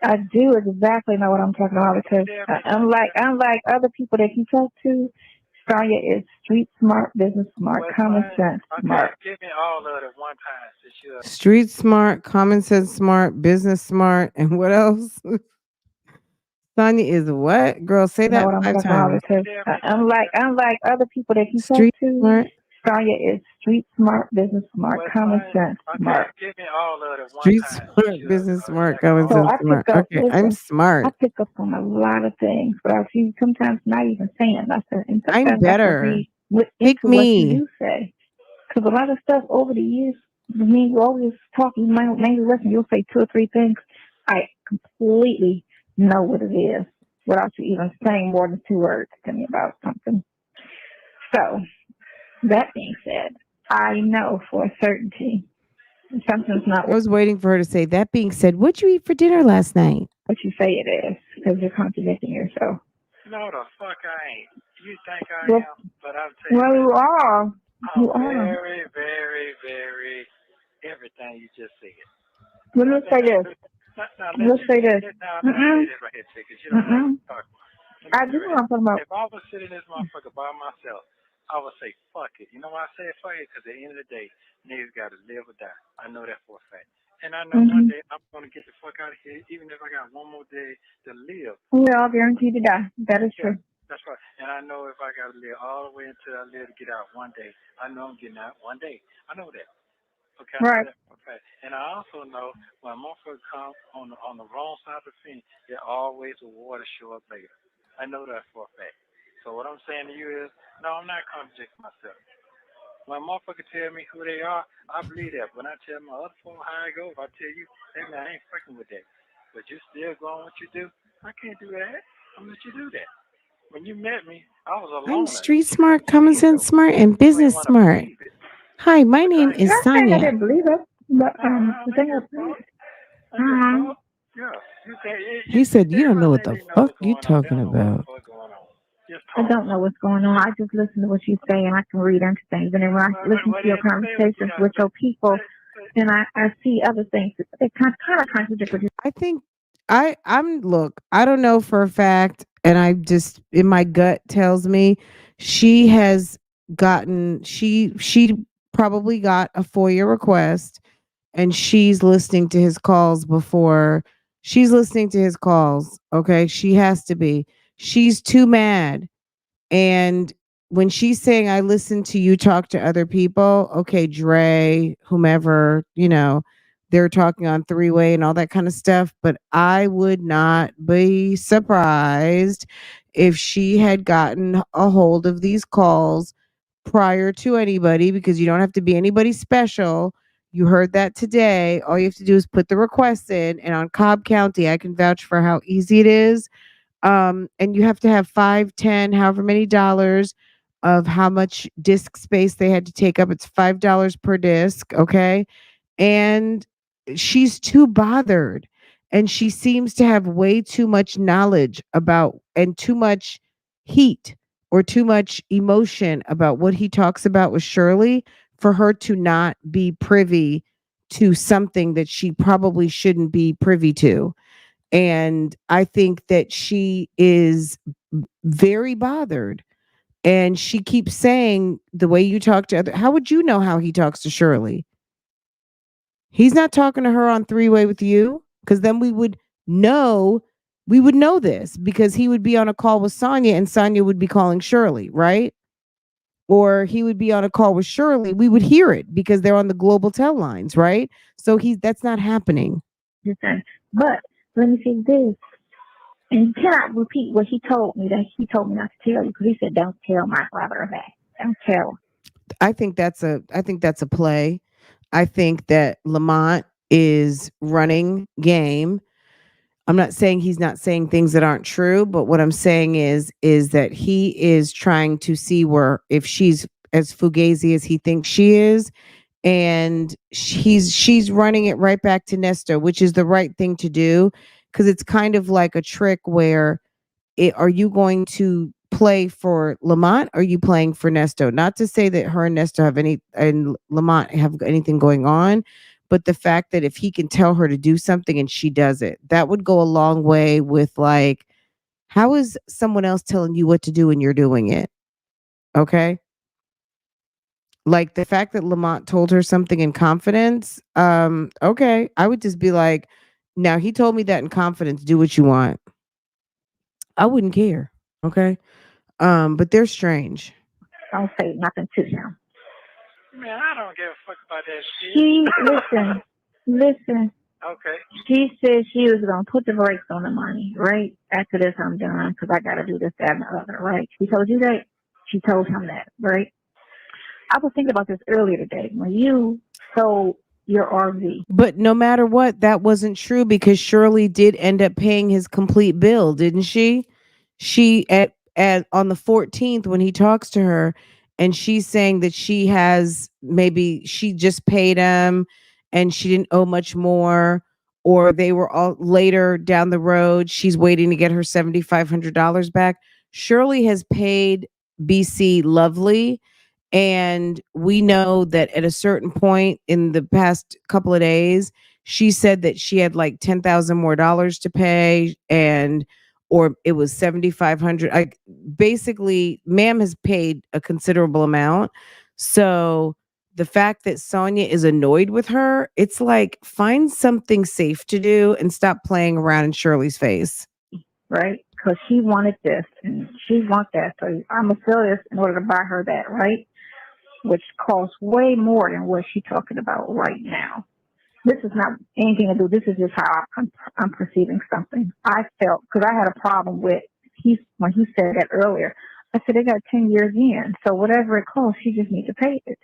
I do exactly know what I'm talking about because unlike other people that you talk to, Sonya is street smart, business smart, common sense smart. Give me all of it one time. Street smart, common sense smart, business smart, and what else? Sonya is what? Girl, say that 5 times. Unlike other people that you talk to, smart. Sonya is street smart, business smart, common sense smart. Give me all of it one Street time. smart, business smart, common sense smart. Okay, I'm smart. I pick up on a lot of things, but I see sometimes not even saying nothing. And I'm better. Pick me. What you do say. Because a lot of stuff over the years, you always talk, you might maybe listen, you'll say 2 or 3 things. I completely know what it is without you even saying more than 2 words to me about something. So, that being said, I know for a certainty something's not. I was waiting for her to say, that being said, what'd you eat for dinner last night? What you say it is, because you're contradicting yourself. No, the fuck I ain't. You think I am, but I'm telling you. Well, you are. I'm very, very, very everything you just said. Let me say this. Let's say this. I do know what I'm talking about. If I was sitting in this motherfucker by myself, I would say fuck it. You know why I say fuck it? Because at the end of the day, niggas got to live or die. I know that for a fact. And I know one day I'm going to get the fuck out of here, even if I got one more day to live. We're all guaranteed to die. That is true. That's right. And I know if I got to live all the way until I live to get out one day, I know I'm getting out one day. I know that. Okay, right. Okay. And I also know when a motherfucker comes on the wrong side of the fence, there's always a water show up later. I know that for a fact. So what I'm saying to you is, no, I'm not contradicting myself. When a motherfucker tell me who they are, I believe that. When I tell my other folk how I go, if I tell you, hey man, I ain't fucking with that. But you still going what you do, I can't do that. I'm gonna let you do that. When you met me, I was alone. I'm street smart, common sense smart, and business smart. Hi, my name is Sonya. I didn't believe it. But the thing is, he said, you don't know what the fuck you talking about. I don't know what's going on. I just listen to what you say and I can read into things. And then when I listen to your conversations with your people, then I see other things. It kind of contradicts what you. I think I'm look, I don't know for a fact, and I just in my gut tells me She has gotten she probably got a FOIA request, and she's listening to his calls before she's listening to his calls. Okay, she has to be. She's too mad. And when she's saying, I listen to you talk to other people, okay, Dre, whomever, they're talking on three-way and all that kind of stuff. But I would not be surprised if she had gotten a hold of these calls prior to anybody, because you don't have to be anybody special. You heard that today. All you have to do is put the request in. And on Cobb County, I can vouch for how easy it is. And you have to have 5, 10, however many dollars of how much disk space they had to take up. It's $5 per disk. Okay. And she's too bothered. And she seems to have way too much knowledge about and too much heat or too much emotion about what he talks about with Shirley for her to not be privy to something that she probably shouldn't be privy to. And I think that she is very bothered. And she keeps saying, the way you talk to other, how would you know how he talks to Shirley? He's not talking to her on three-way with you, because then we would know this, because he would be on a call with Sonya and Sonya would be calling Shirley, right? Or he would be on a call with Shirley. We would hear it because they're on the global tel lines, right? So that's not happening. Okay. But let me say this. And you cannot repeat what he told me that he told me not to tell you, because he said, don't tell my brother that. Don't tell. I think that's a play. I think that Lamont is running game. I'm not saying he's not saying things that aren't true, but what I'm saying is that he is trying to see where, if she's as fugazi as he thinks she is, and she's running it right back to Nesto, which is the right thing to do, because it's kind of like a trick where are you going to play for Lamont? Or are you playing for Nesto? Not to say that her and Nesto and Lamont have anything going on, but the fact that if he can tell her to do something and she does it, that would go a long way with, like, how is someone else telling you what to do and you're doing it? Okay. Like the fact that Lamont told her something in confidence. Okay. I would just be like, now he told me that in confidence, do what you want. I wouldn't care. Okay. But they're strange. Don't say nothing to him. Man, I don't give a fuck about that shit. Listen. Okay. She said she was going to put the brakes on the money, right? After this, I'm done, because I got to do this, that, and the other, right? She told you that? She told him that, right? I was thinking about this earlier today. When you sold your RV. But no matter what, that wasn't true, because Shirley did end up paying his complete bill, didn't she? She at on the 14th, when he talks to her, and she's saying that maybe she just paid him and she didn't owe much more, or they were all later down the road. She's waiting to get her $7,500 back. Shirley has paid BC Lovely. And we know that at a certain point in the past couple of days, she said that she had like 10,000 more dollars to pay, or it was 7,500. Basically, ma'am has paid a considerable amount. So the fact that Sonya is annoyed with her, it's like, find something safe to do and stop playing around in Shirley's face. Right? Because she wanted this and she wants that. So I'm going to sell this in order to buy her that, right? Which costs way more than what she's talking about right now. This is not anything to do. This is just how I'm perceiving something. I felt, because I had a problem with when he said that earlier. I said they got 10 years in, so whatever it costs, she just needs to pay it,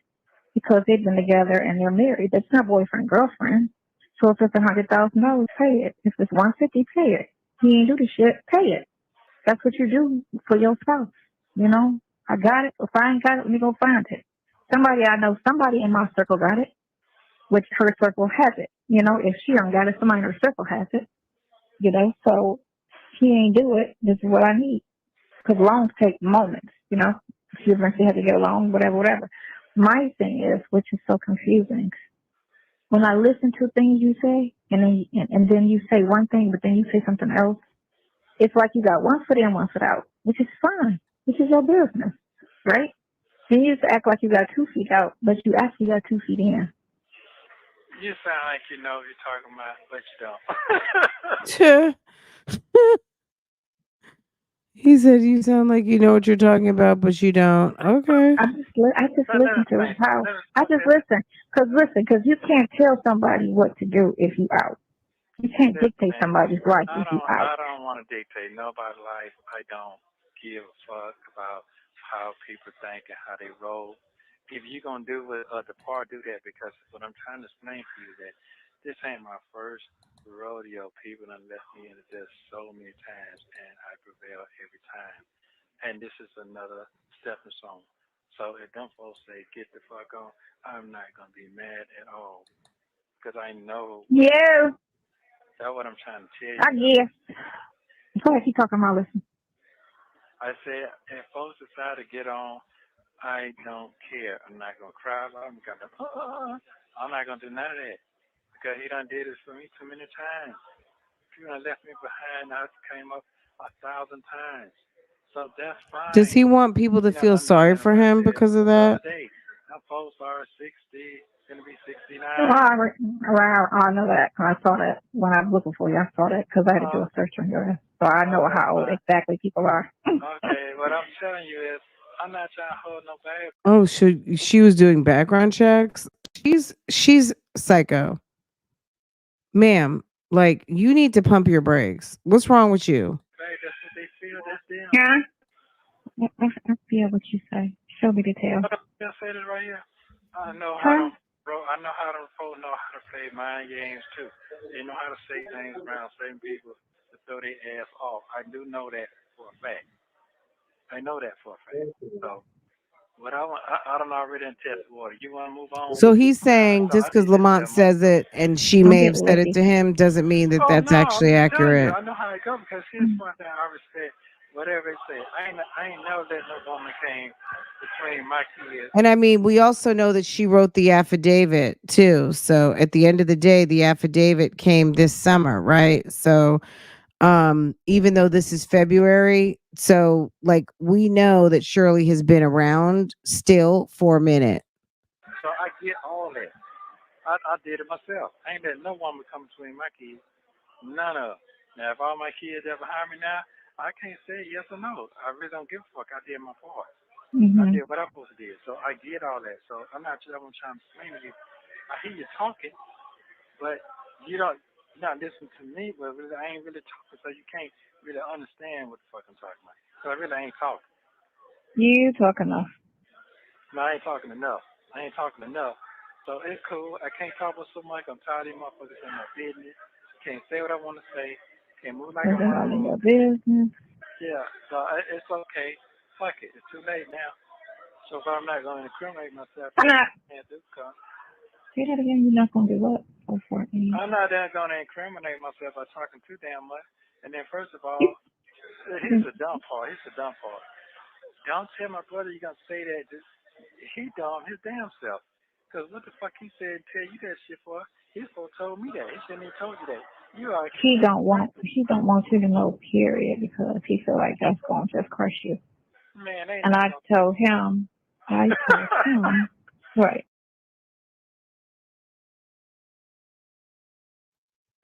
because they've been together and they're married. That's not boyfriend girlfriend. So if it's $100,000, pay it. If it's $150, pay it. He ain't do the shit, pay it. That's what you do for your spouse. You know, I got it. If I ain't got it, let me go find it. Somebody I know, somebody in my circle got it, which her circle has it. You know, if she don't got it, somebody in her circle has it. You know, so he ain't do it. This is what I need. Because loans take moments, you know. She eventually had to get a loan, whatever. My thing is, which is so confusing, when I listen to things you say, and then you say one thing, but then you say something else, it's like you got one foot in, one foot out, which is fine. This is your business. right? You used to act like you got 2 feet out, but you actually got 2 feet in. You sound like you know what you're talking about, but you don't. He said you sound like you know what you're talking about, but you don't. Okay. I just Let listen us to think. how Let us I just listen because you can't tell somebody what to do if you out. You can't dictate listen. somebody's life if you I out. don't want to dictate nobody's life. I don't give a fuck about how people think and how they roll. If you're gonna do what other part, do that because what I'm trying to explain to you that this ain't my first rodeo. People done left me into this so many times and I prevail every time. And this is another stepping stone. So if them folks say get the fuck on, I'm not gonna be mad at all because I know what Yeah, that's what I'm trying to tell I you. guess. Go ahead, keep talking about listen. I said if folks decide to get on, I don't care. I'm not gonna cry about him. I'm not gonna do none of that because he done did this for me too many times. He done left me behind. I came up 1,000 times. So that's Does fine. he want people to You don't feel sorry understand for what I him said because of the other that? day. Now folks are 60, gonna be Well, 69. I know that. I saw that when I was looking for you. I saw that because I had to do Oh, a search on your ass. So I know that's how old fine. exactly people are. Okay, what I'm telling you is, I'm not trying to hold no back. Oh, she was doing background checks? She's psycho. Ma'am, like you need to pump your brakes. What's wrong with you? Babe, that's what they feel. That's them. Yeah, I feel what you say. Show me the tail. But I'm say this right here. I know how Huh? them, bro. I know how them folks know how to play mind games too. They know how to say things around certain people to throw their ass off. I do know that for a fact. I know that for a fact. So, what I want, I don't already in test water. You want to move on? So he's Okay, saying so just I because did this Lamont that month says ago. it and she Don't may get have said it lippy. to him doesn't mean that Oh that's no, I'm actually just telling you. accurate. I know how it goes because here's one thing I respect. Whatever they say, I ain't never let no woman came between my kids. And I mean, we also know that she wrote the affidavit too. So at the end of the day, the affidavit came this summer, right? So even though this is February, so like we know that Shirley has been around still for a minute. So I get all that. I did it myself. I ain't let no woman come between my kids. None of them. Now, if all my kids are behind me now, I can't say yes or no. I really don't give a fuck. I did my part. I Mhm. did what I'm supposed to do. So I get all that. So I'm not sure I'm trying to explain to you. I hear you talking, but you're not listening to me. But really, I ain't really talking, so you can't really understand what the fuck I'm talking about. So I really ain't talking. You talk enough. No, I ain't talking enough. I ain't talking enough. So it's cool. I can't talk about so much. I'm tired of these motherfuckers in my business. Can't say what I want to say. Can't move like Is I it want to all in move. your business? Yeah, so it's okay. Fuck it. It's too late now. So if I'm not going to incriminate myself, I'm not. can't do come. Say that again. You're not gonna do what? Oh, 14. I'm not then going to incriminate myself by talking too damn much. And then first of all, here's the dumb part. Here's the dumb part. Don't tell my brother you're gonna say that. Just, he dumb his damn self. Cause what the fuck he said tell you that shit for? He supposed to told me that. He shouldn't even told you that. You are He complete don't want. crazy. He don't want you to know. Period. Because he feel like that's gonna just crush you. Man, ain't And nothing I gonna told him. I told him. Right.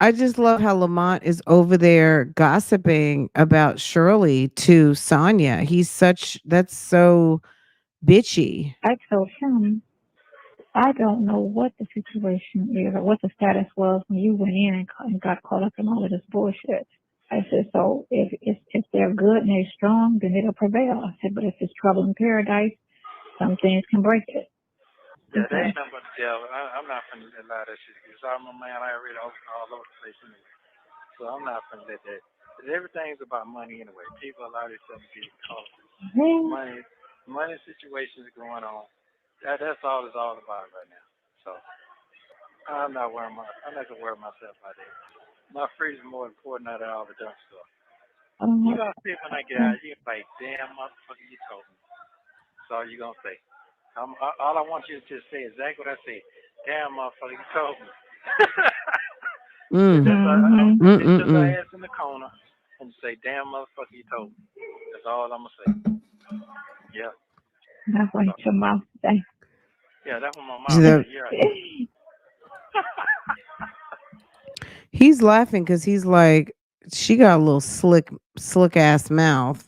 I just love how Lamont is over there gossiping about Shirley to Sonya. That's so bitchy. I told him. I don't know what the situation is or what the status was when you went in and got caught up in all of this bullshit. I said, so if they're good and they're strong, then it'll prevail. I said, but if it's trouble in paradise, some things can break it. Yeah, they Okay. ain't nothing but the devil. I'm not finna allow that shit. Cause I'm a man. I already all over the place anyway. So I'm not finna let that. Cause everything's about money anyway. People allow themselves to get caught. Well, Money, money situations going on. That's all it's all about right now. So I'm not gonna worry myself about that. My freedom's more important than all the dumb stuff. I don't You know. gonna see when I get out, you gonna like, damn motherfucker, you told me. That's all you gonna say. All I want you to just say exactly what I said. Damn motherfucker, you told me. Mm. That's I'm Mm-hmm. gonna sit your Mm-mm-mm. ass in the corner and say, damn motherfucker, you told me. That's all I'm gonna say. Yeah. That's what So, your mom say. yeah, that's what my So mom said. You're right. he's laughing because he's like, she got a little slick ass mouth.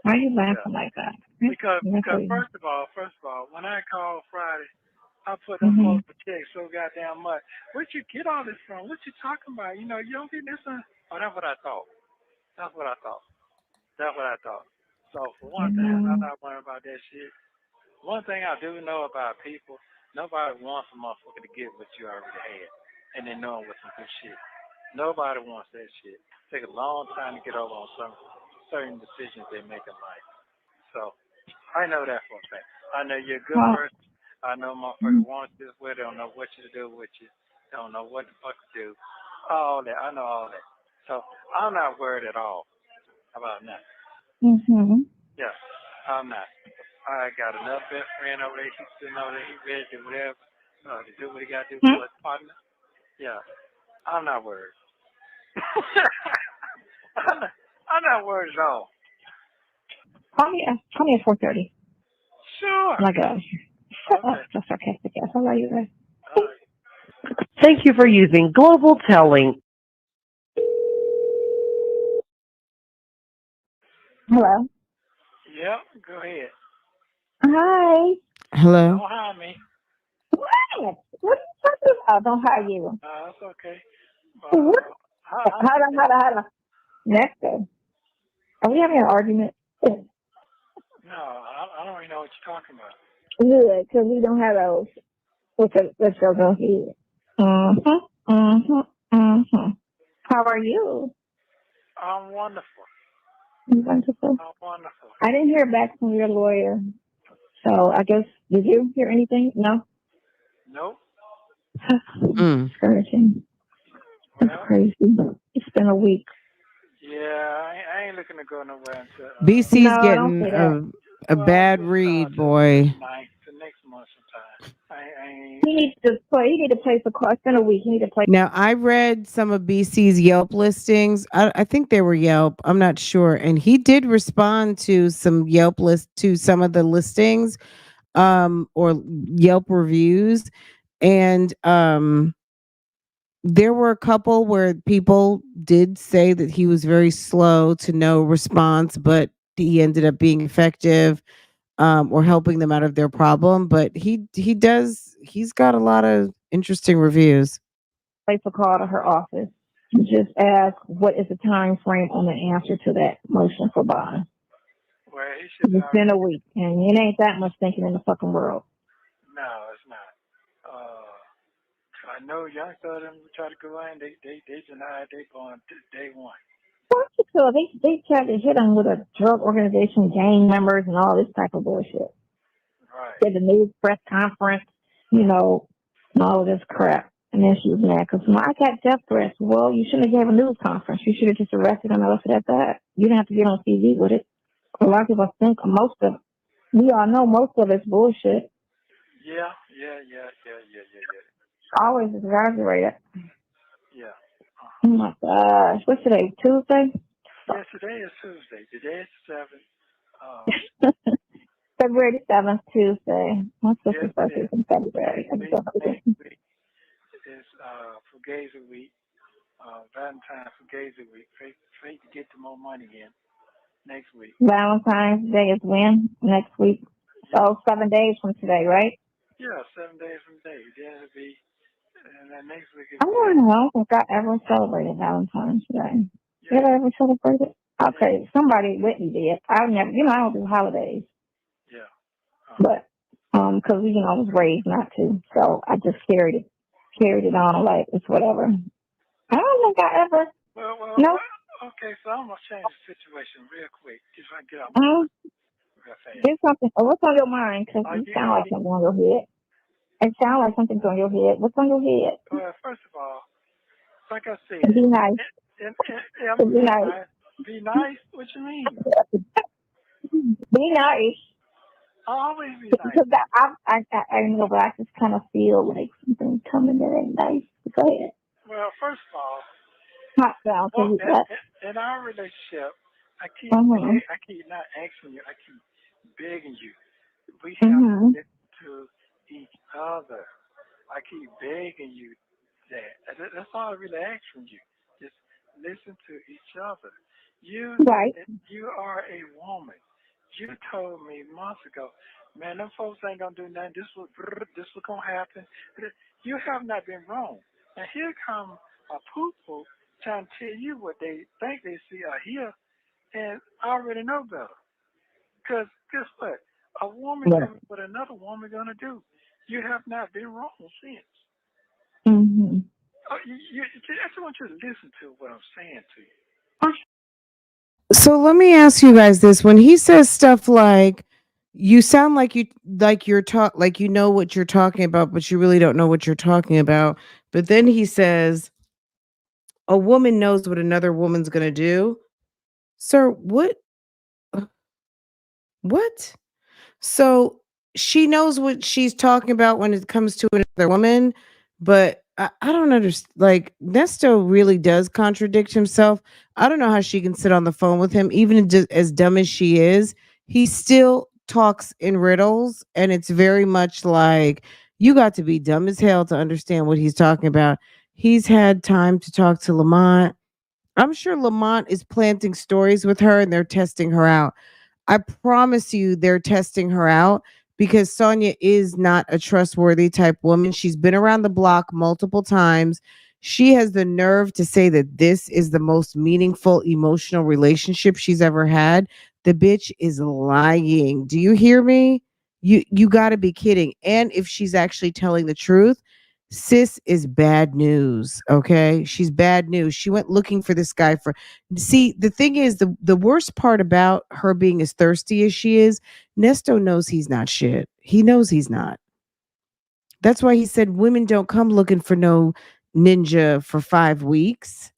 Why are you Yeah. laughing like that? Because That's what you. first of all, when I called Friday, I put them Mm-hmm. folks to check so goddamn much. Where'd you get all this from? What you talking about? You know, you don't get this one. Oh, that's what I thought. That's what I thought. That's what I thought. So for one thing, I'm Mm-hmm. not worried about that shit. One thing I do know about people, nobody wants a motherfucker to get what you already had, and then know with some good shit. Nobody wants that shit. Take a long time to get over on some certain decisions they make in life. So I know that for a fact. I know you're a good Well, person. I know motherfucker wants this with it. Don't know what you to do with you. Don't know what the fuck to do. All that. I know all that. So I'm not worried at all about nothing. mm-hmm. Yeah, I'm not. I got another best friend over there. He's sitting over there. He's ready to do whatever. To do what he got to do for his partner. Yeah, I'm not worried. I'm not worried at all. Call me at 4:30. Sure. Oh my gosh. Shut up. Okay. So sarcastic ass. I love you guys. All right. Thank you for using Global Telling. Hello. Yeah, go ahead. Hi. Hello. Don't hide me. What? What are you talking about? Don't hire you. That's okay. What? How Hold you on, been? hold on, hold on. Nesto. Are we having an argument? No, I don't even know what you're talking about. Good, because we don't have those. What's your go ahead? Mm-hmm. Mm-hmm. Mm-hmm. How are you? I'm wonderful. Wonderful. I'm wonderful. I didn't hear back from your lawyer. So I guess, did you hear anything? No? Nope. Mm. Discouraging. That's Well, crazy. It's been a week. yeah, I ain't looking to go nowhere until No, BC's I don't getting say that. a well, bad we'll start read, to boy. the ninth, to next month sometime. I ain't. He needs to play. He need to play for It's been a week. He need to play. Now, I read some of BC's Yelp listings. I think they were Yelp. I'm not sure. And he did respond to some to some of the listings, or Yelp reviews. And there were a couple where people did say that he was very slow to no response, but he ended up being effective, or helping them out of their problem. But he's got a lot of interesting reviews. Place a call to her office and just ask what is the time frame on the answer to that motion for bond. Well, he should It's been already. a week, and it ain't that much thinking in the fucking world. No, it's not. I know young them try to go in. They denied they going day one. So they tried to hit him with a drug organization, gang members, and all this type of bullshit. Right. Did the news press conference, you know, and all of this crap. And then she was mad because I got death threats. Well, you shouldn't have gave a news conference. You should have just arrested him and left it at that. You didn't have to get on TV with it. A lot of people think we all know most of it's bullshit. Yeah. Always exaggerated. Yeah. Oh my gosh. What's today? Tuesday? Yeah, today is Tuesday. Today is 7th. February 7th, Tuesday. My Yes, sister's it birthday is. is in February. I just don't know Next the week is Fugazi week. Valentine's Fugazi week. Fate to get to more money in next week. Valentine's Day is when? Next week. Yeah. So 7 days from today, right? Yeah, 7 days from today. Then it'll be, and then next week I it'll be, don't know if I ever celebrated Valentine's Day. Did yeah, I ever celebrate it? yeah, Okay, somebody with me did. I never, I don't do holidays, yeah. but because I was raised not to, so I just carried it on like it's whatever. I don't think I ever. No. Okay, so I'm going to change the situation real quick. Just try to get out my Um, mind real fast. there's something. What's on your mind? Because Are you you, sound are like you, something on your head. It sounds like something's on your head. What's on your head? well, first of all, like I said, Be nice. I'm Be being nice. nice. Be nice? What you mean? Be nice. I'll always be nice. Because I know, but I just kind of feel like something coming that ain't nice. Go ahead. Well, first of all, Hot down to well, you. What? in our relationship, I keep Mm-hmm. not asking you. I keep begging you We have to Mhm. listen to each other. I keep begging you that. That's all I really ask from you. Just listen to each other. You Right. you are a woman. You told me months ago, man, them folks ain't gonna do nothing. This was gonna happen. You have not been wrong. And here come a poo trying to tell you what they think they see or hear, and I already know better. Cause guess what? A woman Right. telling me what another woman gonna do. You have not been wrong since. Mhm. Oh, I just want you to listen to what I'm saying to you. So let me ask you guys this: when he says stuff like, "You sound like you're talk like you know what you're talking about, but you really don't know what you're talking about," but then he says, "A woman knows what another woman's gonna do." Sir, what? So she knows what she's talking about when it comes to another woman, but I don't understand. Like, Nesto really does contradict himself. I don't know how she can sit on the phone with him, even just as dumb as she is. He still talks in riddles, and it's very much like you got to be dumb as hell to understand what he's talking about. He's had time to talk to Lamont. I'm sure Lamont is planting stories with her and they're testing her out. I promise you they're testing her out because Sonya is not a trustworthy type woman. She's been around the block multiple times. She has the nerve to say that this is the most meaningful emotional relationship she's ever had. The bitch is lying. Do you hear me? You got to be kidding. And if she's actually telling the truth, sis is bad news, okay? She's bad news. She went looking for this guy for. See, the thing is, the worst part about her being as thirsty as she is, Nesto knows he's not shit. He knows he's not. That's why he said women don't come looking for no ninja for 5 weeks.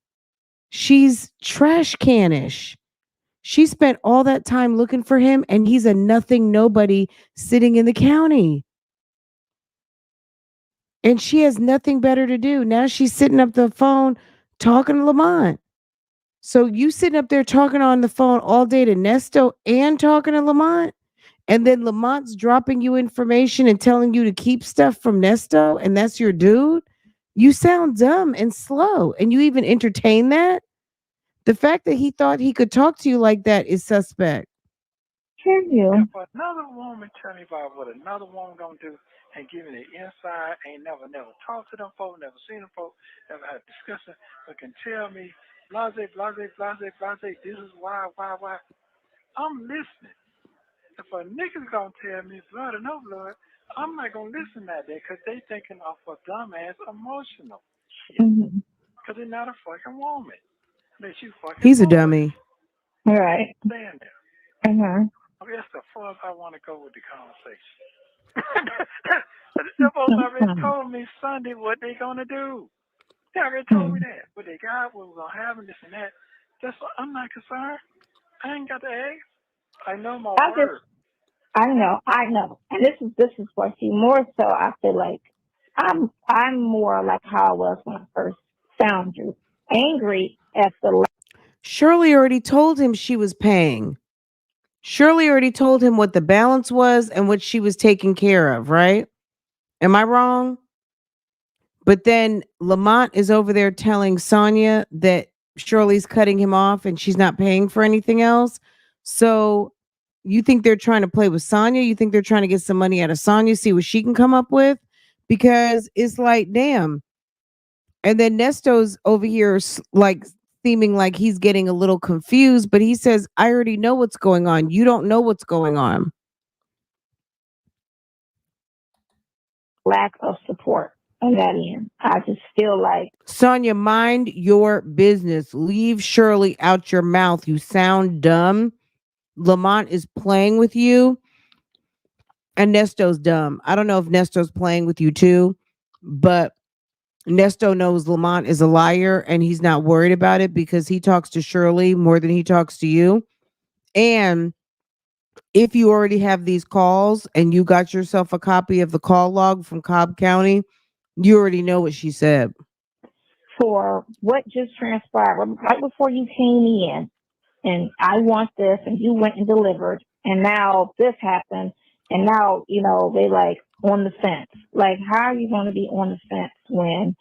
She's trash canish. She spent all that time looking for him, and he's a nothing nobody sitting in the county. And she has nothing better to do. Now she's sitting up the phone talking to Lamont. So you sitting up there talking on the phone all day to Nesto and talking to Lamont, and then Lamont's dropping you information and telling you to keep stuff from Nesto, and that's your dude. You sound dumb and slow, and you even entertain that. The fact that he thought he could talk to you like that is suspect. Hear If you. another woman tell me about what another woman gonna do and give me the inside, ain't never talked to them folks, never seen them folks, never had a discussion, but can tell me blase, blase, blase, blase, this is why. I'm listening. If a nigga's gonna tell me blood or no blood, I'm not gonna listen that day because they thinking of a dumbass emotional shit. Mhm. Because they're not a fucking woman. That you fucking He's a boy. dummy. Right. Stand there. Mhm. Okay, that's the far as I want to go with the conversation. The folks already Mhm. told me Sunday what they gonna do. They already told me Mhm. that. What they got, what we're gonna have, and this and that. That's what I'm not concerned. I ain't got to ask. I know my I just, word. I know, and this is what you more so. I feel like I'm more like how I was when I first found you, angry at the Shirley already told him she was paying. Shirley already told him what the balance was and what she was taking care of, right? Am I wrong? But then Lamont is over there telling Sonya that Shirley's cutting him off and she's not paying for anything else. So you think they're trying to play with Sonya? You think they're trying to get some money out of Sonya, see what she can come up with? Because it's like, damn. And then Nesto's over here, like, seeming like he's getting a little confused, but he says, I already know what's going on. You don't know what's going on. lack of support on that end. I just feel like Sonya, mind your business. Leave Shirley out your mouth. You sound dumb. Lamont is playing with you, and Nesto's dumb. I don't know if Nesto's playing with you too, but Nesto knows Lamont is a liar and he's not worried about it because he talks to Shirley more than he talks to you. And if you already have these calls and you got yourself a copy of the call log from Cobb County, you already know what she said. for what just transpired right before you came in, and I want this, and you went and delivered, and now this happened, and now they like on the fence. Like, how are you going to be on the fence when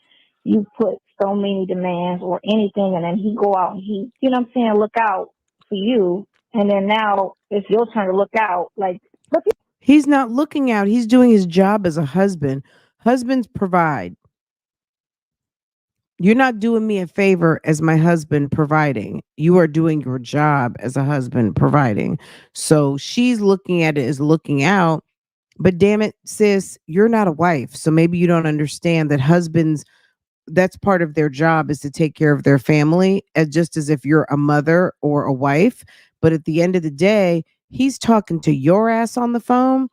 you put so many demands or anything, and then he go out and he, what I'm saying, look out for you, and then now it's your turn to look out. Like, look at He's not looking out. He's doing his job as a husband. Husbands provide. You're not doing me a favor as my husband providing. You are doing your job as a husband providing. So she's looking at it as looking out. But damn it, sis, you're not a wife. So maybe you don't understand that husbands, that's part of their job is to take care of their family, as just as if you're a mother or a wife. But at the end of the day, he's talking to your ass on the phone.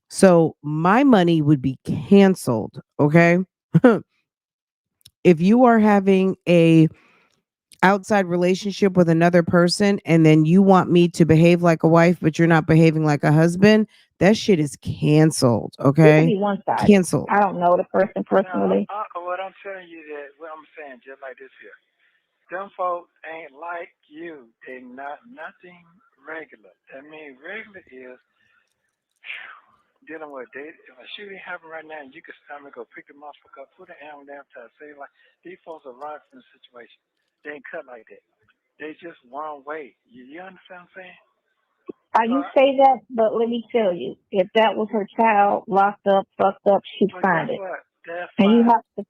So my money would be canceled. Okay. If you are having a outside relationship with another person and then you want me to behave like a wife but you're not behaving like a husband, that shit is canceled. it could Okay. be one sided. Canceled. I don't know the person Now, personally. what I'm telling you that what I'm saying just like this here. Them folks ain't like you. They not nothing regular. I mean, regular is dealing with date. If a shooting happened right now, and you could stomach go pick the motherfucker up, put an arm down to say like these folks are running from the situation. They ain't cut like that. They just one way. You understand what I'm saying? So, You say that, but let me tell you, if that was her child locked up, fucked up, she'd but guess find it, what? That's and fine.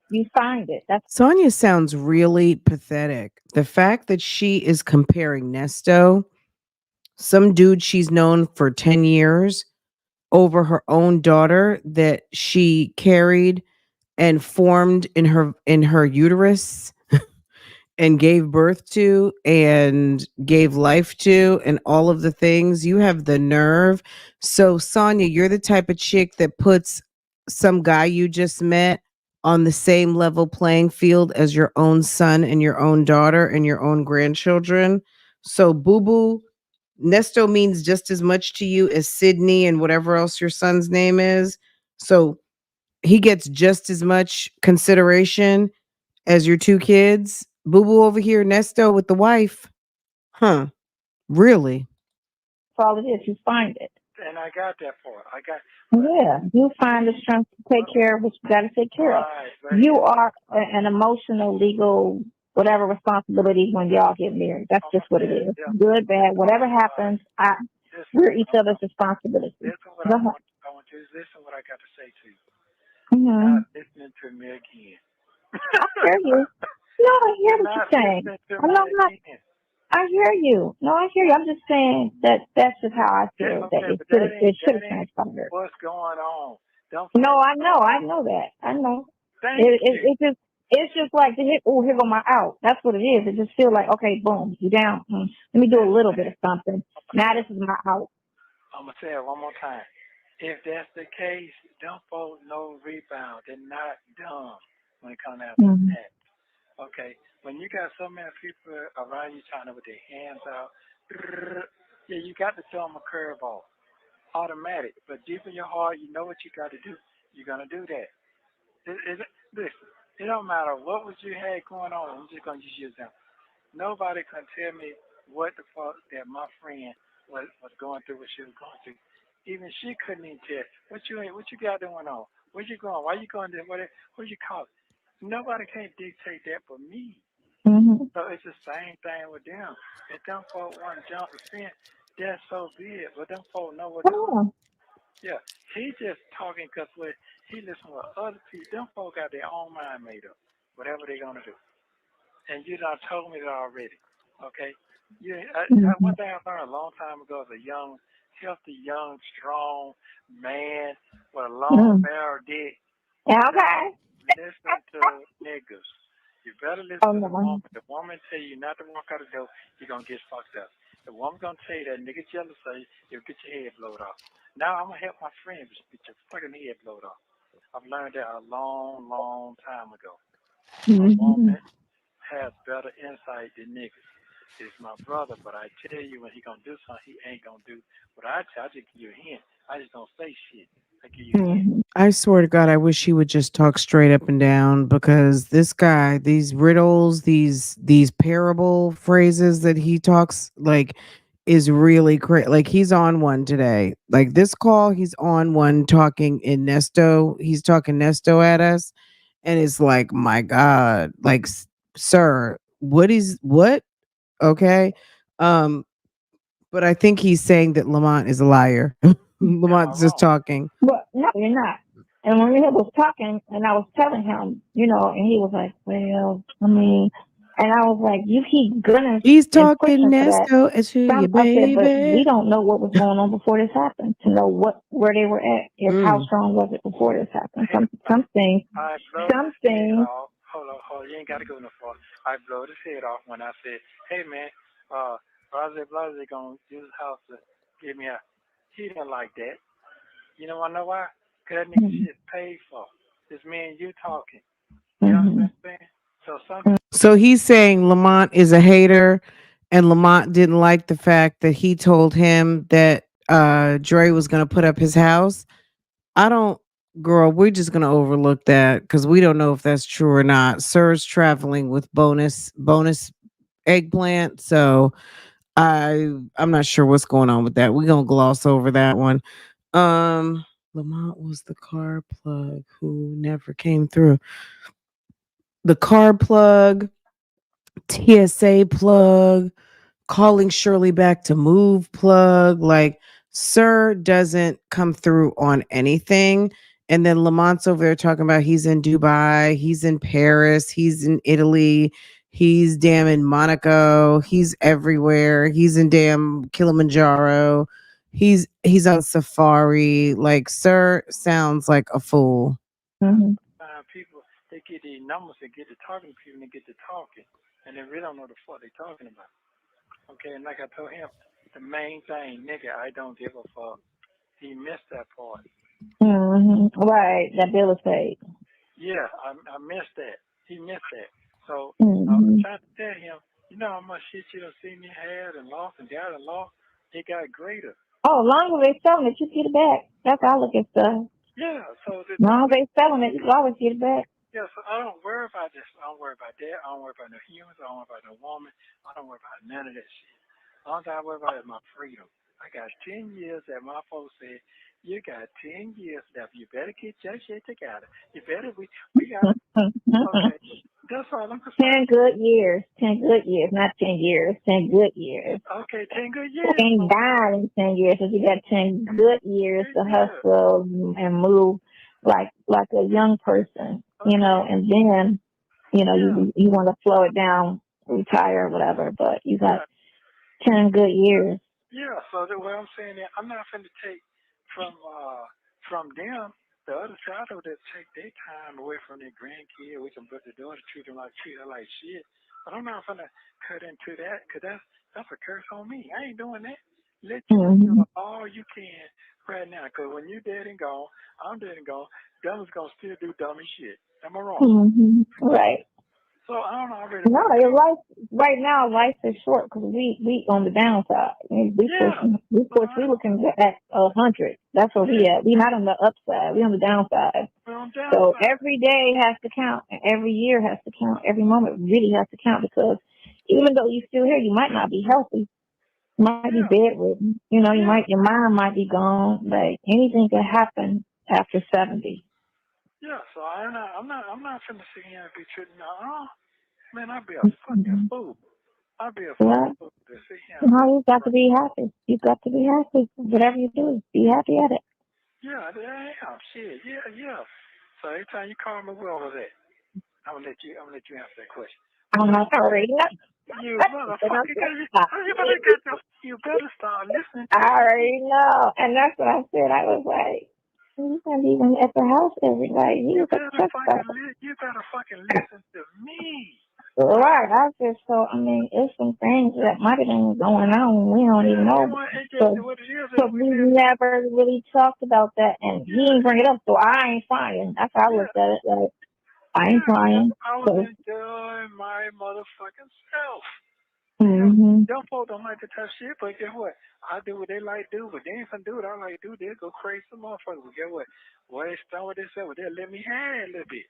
you find it. That's Sonya sounds really pathetic. The fact that she is comparing Nesto, some dude she's known for 10 years, over her own daughter that she carried and formed in her uterus and gave birth to and gave life to and all of the things. You have the nerve. So Sonya, you're the type of chick that puts some guy you just met on the same level playing field as your own son and your own daughter and your own grandchildren. So boo boo, Nesto means just as much to you as Sydney and whatever else your son's name is. So he gets just as much consideration as your two kids. Boo boo over here, Nesto with the wife. Huh. Really? all it is. You find it. And I got that part. I got, but Yeah, you find the strength to take but care of what you got to take care of. right. But You here's are an emotional, legal, whatever responsibility when y'all get married. That's I'm just gonna what it say is. yeah. Good, bad, whatever Right. happens, Listen, we're each other's responsibility. listen what Go ahead. I want you to listen what I got to say to you. You're Mm-hmm. not listening to me again. I hear you. No, I hear You're what you're not saying. listening to I'm me not. again. I hear you. No, I hear you. I'm just saying that that's just how I That, feel. That okay, but that it ain't should that have ain't transpired. what's going on. Them No, folks I know. don't. I know that. I know. Thank you. It's just like the hit. Oh, here go my out. That's what it is. It just feel like, okay, boom, you down. Let me do a little bit Listen, of something. I'm gonna Now say this is my out. I'm gonna say it one more time. If that's the case, them folks no rebound. They're not dumb when it comes down to Mm-hmm. that. Okay, when you got so many people around you trying to with their hands out, yeah, you got to throw them a curveball, automatic. But deep in your heart, you know what you got to do. You're gonna do that. Listen, it don't matter what was you had going on. I'm just gonna use you as an example. Nobody can tell me what the fuck that my friend was going through, what she was going through. Even she couldn't even tell what you got going on. Where you going? Why you going there? What you call it? Nobody can't dictate that but me. Mm-hmm. So it's the same thing with them. If them folk want to jump the fence, that's so be it. But them folk know what to do. Come Yeah, he just talking because he listen with other people. Them folk got their own mind made up, whatever they gonna do. And you done told me that already. Okay. Mm-hmm. One thing I learned a long time ago as a young, healthy, young, strong man with a long Mm-hmm. barrel dick. Don't Okay. listen to niggas. You better listen Oh to the no. woman. The woman tell you not to walk out the door, you're gonna get fucked up. The woman gonna tell you that nigga jealous of you, you'll get your head blowed off. Now I'm gonna help my friend get your fucking head blowed off. I've learned that a long, long time ago. A Mm-hmm. woman has better insight than niggas. It's my brother, but I tell you when he gonna do something, he ain't gonna do what I tell. I just give you a hint. I just don't say shit. I give you a hint. Mm-hmm. I swear to God, I wish he would just talk straight up and down because this guy, these riddles, these parable phrases that he talks like is really great. Like he's on one today. Like this call, he's on one talking in Nesto. He's talking Nesto at us. And it's like, my God, like, sir, what? Okay. Um, but I think he's saying that Lamont is a liar. Lamont's just talking. But no, you're not. And when he was talking, and I was telling him, and he was like, "Well, I mean," and I was like, "You keep gunning He's and talking pushing for that." Nesto to you, I said, "But we baby. don't know what was going on before this happened to know where they were at. If how Mm. strong was it before this happened? Hey, Some things, I blow some his head things." off. Hold on. You ain't got to go no far. I blow his head off when I said, hey, man, Blase going to use his house to give me a. He didn't like that. You know why? Because that nigga Mm-hmm. shit paid for. It's me and you talking. You Mm-hmm. understand what I'm saying? So something. So he's saying Lamont is a hater, and Lamont didn't like the fact that he told him that Dre was going to put up his house. I don't, girl, we're just going to overlook that because we don't know if that's true or not. Sir's traveling with bonus eggplant. So I'm not sure what's going on with that. We're going to gloss over that one. Lamont was the car plug who never came through. The car plug, TSA plug, calling Shirley back to move plug. Like, Sir doesn't come through on anything. And then Lamont's over there talking about he's in Dubai, he's in Paris, he's in Italy, he's damn in Monaco, he's everywhere, he's in damn Kilimanjaro, he's on safari. Like, Sir sounds like a fool. Mm-hmm. People, they get these numbers and get to talking to people and they get to talking. And they really don't know the fuck they talking about. Okay, and like I told him, the main thing, nigga, I don't give a fuck. He missed that part. Mm-hmm. Right, that bill is paid. Yeah, I missed that. He missed that. So I was Mm-hmm. trying to tell him, you know how much shit you done seen me had and lost and got and lost? It got greater. Oh, as long as they selling it, you get it back. That's how I look at stuff. Yeah, so As long as they selling it, you can always get it back. yeah, so I don't worry about this. I don't worry about that. I don't worry about no humans. I don't worry about no woman. I don't worry about none of that shit. All I worry about is my freedom. I got 10 years that my folks said, you got 10 years left. You better get your shit together. You better, we got to, okay. That's all I'm concerned. 10 good years. 10 good years, not 10 years. 10 good years. Okay, 10 good You years. ain't dying in 10 years, so you got 10 good years to Yeah. hustle and move like a young person, Okay. and then, Yeah. you want to slow it down, retire or whatever, but you got Yeah. 10 good years. Yeah, so the way I'm saying that, I'm not finna take from them the other side of that take their time away from their grandkid. We can put the daughter treat her like shit. But I'm not finna cut into that because that's a curse on me. I ain't doing that. Let you do Mm-hmm. all you can right now. Because when you dead and gone, I'm dead and gone. Dumb is gonna still do dummy shit. Am I wrong? Mm-hmm. Right. So I don't already No, want to your come. life right now. Life is short because we on the downside. We Yeah. pushing. We So push. We looking at 100. That's where we yeah. at. We not on the upside. We on the downside. We're on So downside. every day has to count, and every year has to count. Every moment really has to count because even though you still here, you might not be healthy. You might be Yeah. bedridden. Yeah. Your mind might be gone. Like anything can happen after 70. Yeah, so I'm not finna sit here and be treating no. Man, I'd be a fucking Mm-hmm. fool. I'd be a Yeah. fucking fool to sit here and No, sit. you got to be happy. You got to be happy. Whatever you do, be happy at it. Yeah, I am. Shit. Yeah, yeah. So every time you call me, where was that? I'm gonna let you answer that question. I'm Where not already know. you motherfucker? You better start listening I to me. already know. And that's what I said. I was like, you can't even at the house every night. He You was a better truck stop. fucking listen to me. All right? Right. I just so I mean, it's some things that might have been going on. We don't even Yeah, know. it just So, what it is so is we we live. never really talked about that, and he Yeah, didn't bring it up. So I ain't crying. That's how I yeah. looked at it. Like I ain't Yeah, because crying. I was So, enjoying my motherfucking self. hmm Them folks don't like to touch shit, but guess what? I do what they like to do, but they ain't gonna do what I like to do. They'll go crazy some motherfuckers. But guess what? Well, they start with this up, they'll let me have it a little bit.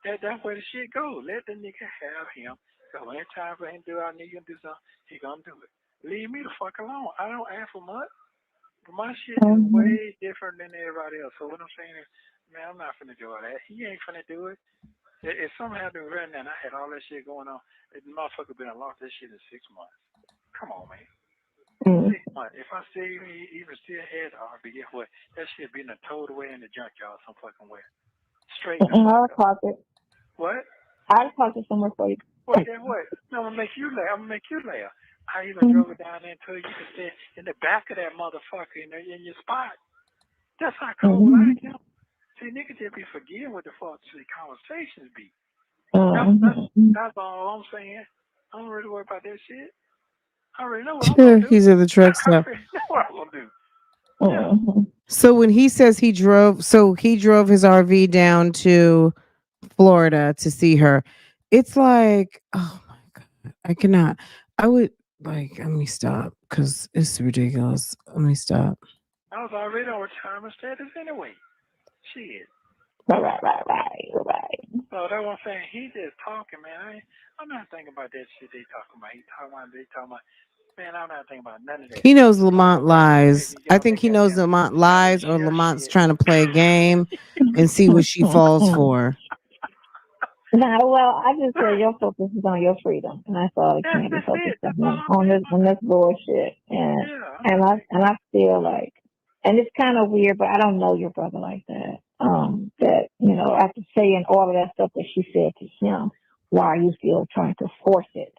That's where the shit goes. Let the nigga have him. So when it's time for him to do I need him to do something, he gonna do it. leave me the fuck alone. I don't ask for much. But my shit is way different than everybody else. So what I'm saying is, man, I'm not finna do all that. He ain't finna do it. If something happened right now and I had all that shit going on, the motherfucker been lost this shit in 6 months. Come on, man. 6 months. If I still even still had the RV, guess what? That shit been towed away in the junkyard some fucking way. Straighten the I'll fuck up. talk it. What? I'll talk it somewhere for you. Well, guess what? No, I'm gonna make you laugh. I'm gonna make you laugh. I even drove it down there until you could sit in the back of that motherfucker in your spot. That's how cold I am. See, niggas just be forgetting what the fuck the conversations be. That's all I'm saying. I don't really worry about that shit. I already know what I'm gonna do. He's at the truck I stop. already know what I'm gonna do. Yeah. So when he says he drove his RV down to Florida to see her, it's like, oh my God, I cannot. I would like, let me stop because it's ridiculous. Let me stop. I was already on retirement status anyway. Shit. Right. So that's what I'm saying. He just talking, man. I'm not thinking about that shit they talking about. They talking about, man, I'm not thinking about none of that. He knows All I'm Lamont thinking about is lies. I y'all think that he knows goddamn Lamont y'all that lies or share Lamont's shit. trying to play a game and see what she falls for. Nah, well, I just said your focus is on your freedom, and that's all it can be That's it. focused That's all I'm on saying. this bullshit. And Yeah. I feel like, and it's kind of weird, but I don't know your brother like that. That after saying all of that stuff that she said to him, why are you still trying to force it?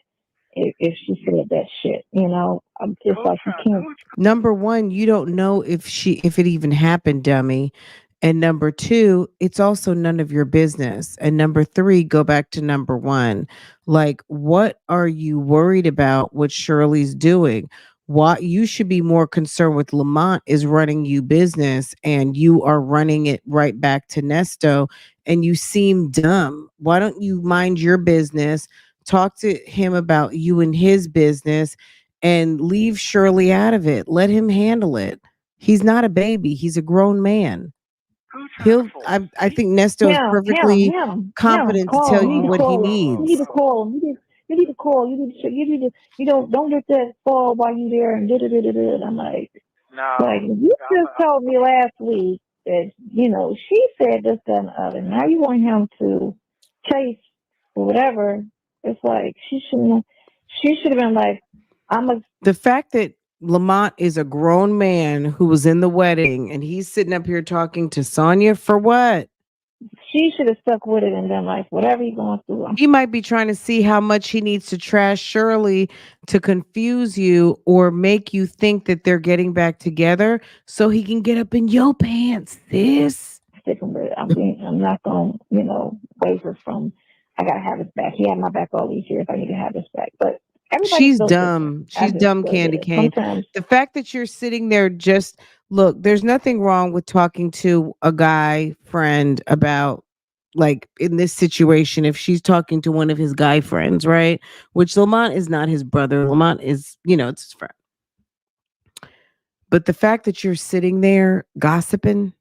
If she said that shit, it's like you can't. Number one, you don't know if it even happened, dummy. And number two, it's also none of your business. And number three, go back to number one. Like, what are you worried about what Shirley's doing? What you should be more concerned with Lamont is running you business and you are running it right back to Nesto and you seem dumb. Why don't you mind your business? Talk to him about you and his business and leave Shirley out of it. Let him handle it. He's not a baby. He's a grown man. Who's trying to force? I think Nesto is perfectly Him. competent to Call tell him. you You need to what he call him. You need needs. to call him. You need to call. Don't let that fall while you there and da. I'm like, No. you just told me last week that she said this, that, and the other. Now you want him to chase or whatever. It's like she should have been like, The fact that Lamont is a grown man who was in the wedding and he's sitting up here talking to Sonya for what? she should have stuck with it and been like, whatever you're going through. He might be trying to see how much he needs to trash Shirley to confuse you or make you think that they're getting back together so he can get up in your pants, sis. Sticking with it. I'm not going to, waver from, I got to have his back. He had my back all these years. I need to have his back. But everybody's She's still different. dumb. I She's just dumb, feel Candy that Cane. sometimes The fact that you're sitting there just look, there's nothing wrong with talking to a guy friend about like in this situation if she's talking to one of his guy friends, right? Which Lamont is not his brother. Lamont is, it's his friend. But the fact that you're sitting there gossiping,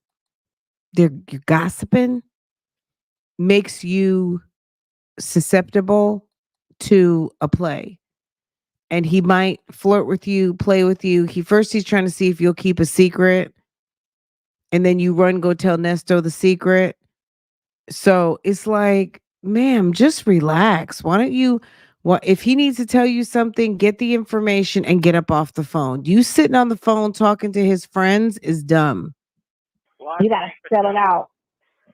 you're gossiping makes you susceptible to a play. And he might flirt with you, play with you. He's trying to see if you'll keep a secret, and then you run go tell Nesto the secret. So it's like, ma'am, just relax. Why don't you? What if he needs to tell you something? Get the information and get up off the phone. You sitting on the phone talking to his friends is dumb. you got to spell it out.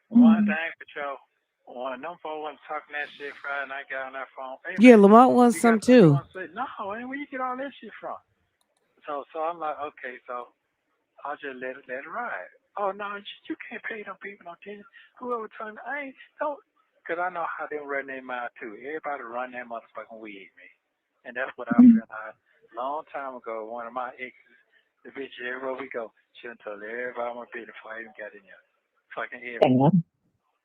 One thing for sure. When them folks wasn't talking that shit Friday night, got on that phone. Hey Yeah, man, Lamont wants you some got something you too. want to say? No, man, where you get all that shit from? So I'm like, okay, so I'll just let it ride. Oh no, you can't pay them people no attention. Whoever told me, I ain't don't, cause I know how they run their mouth too. Everybody run that motherfucking weed, man. And that's what I feel like. Long time ago, one of my exes, the bitch everywhere we go, she done told everybody my business before I even got in there. Fucking everywhere.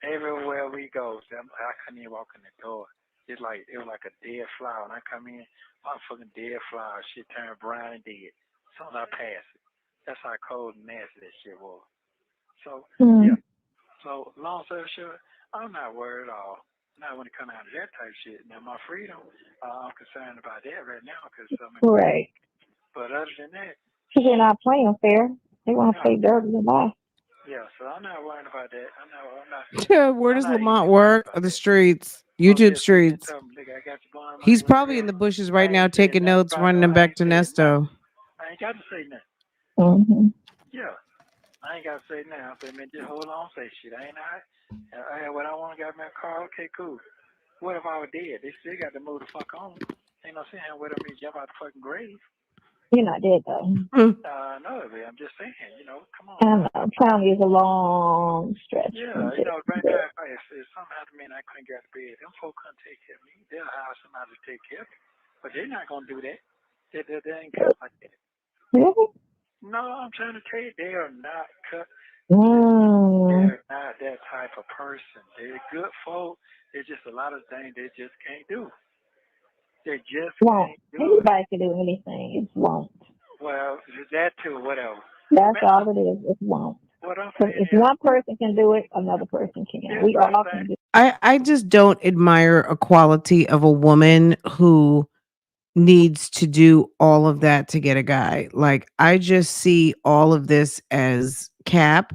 Everywhere we go, I couldn't even walk in the door. It was like a dead flower. When I come in, I'm fucking dead flower. Shit turned brown and dead. As soon as I pass it. That's how cold and nasty that shit was. So yeah. So long story short, I'm not worried at all. Not when it comes out of that type of shit. Now my freedom, I'm concerned about that right now because Right. But other than that, They're not playing fair. They want to no. play dirty and lie. Yeah, so I'm not worrying about that. Where I'm does not even Lamont worrying work? about The that. streets, Folks YouTube just sit there and streets. tell me, nigga, I got your blowing money He's with probably in girl. the bushes right I now ain't saying taking nothing notes, about running no. them I back ain't to saying nothing. Nesto. I ain't got to say nothing. Mm-hmm. Yeah, I ain't got to say nothing. I say, man, just hold on, say shit. I ain't I. What I want to got me a car. Okay, cool. What if I was dead? They still got to move the fuck on. Ain't no saying whether me jump out the fucking grave. You're not dead though. No, I'm just saying, come on I now. don't know. Family is a long stretch Yeah, from dead. right now, if something happened to me and I couldn't get out of bed, them folk couldn't take care of me. They'll hire somebody to take care of me. But they're not going to do that. They ain't cut like that. Really? No, I'm trying to tell you, they are not cut. Mm. They're not that type of person. They're good folk. There's just a lot of things they just can't do. They just Won't. can't do it. Anybody can do anything. It won't. Well, that too, whatever. That's Man, all it is. It won't. what I'm Because saying if is, one person can do it, another person can. here's We what I'm all saying. can do. I just don't admire a quality of a woman who needs to do all of that to get a guy. Like I just see all of this as cap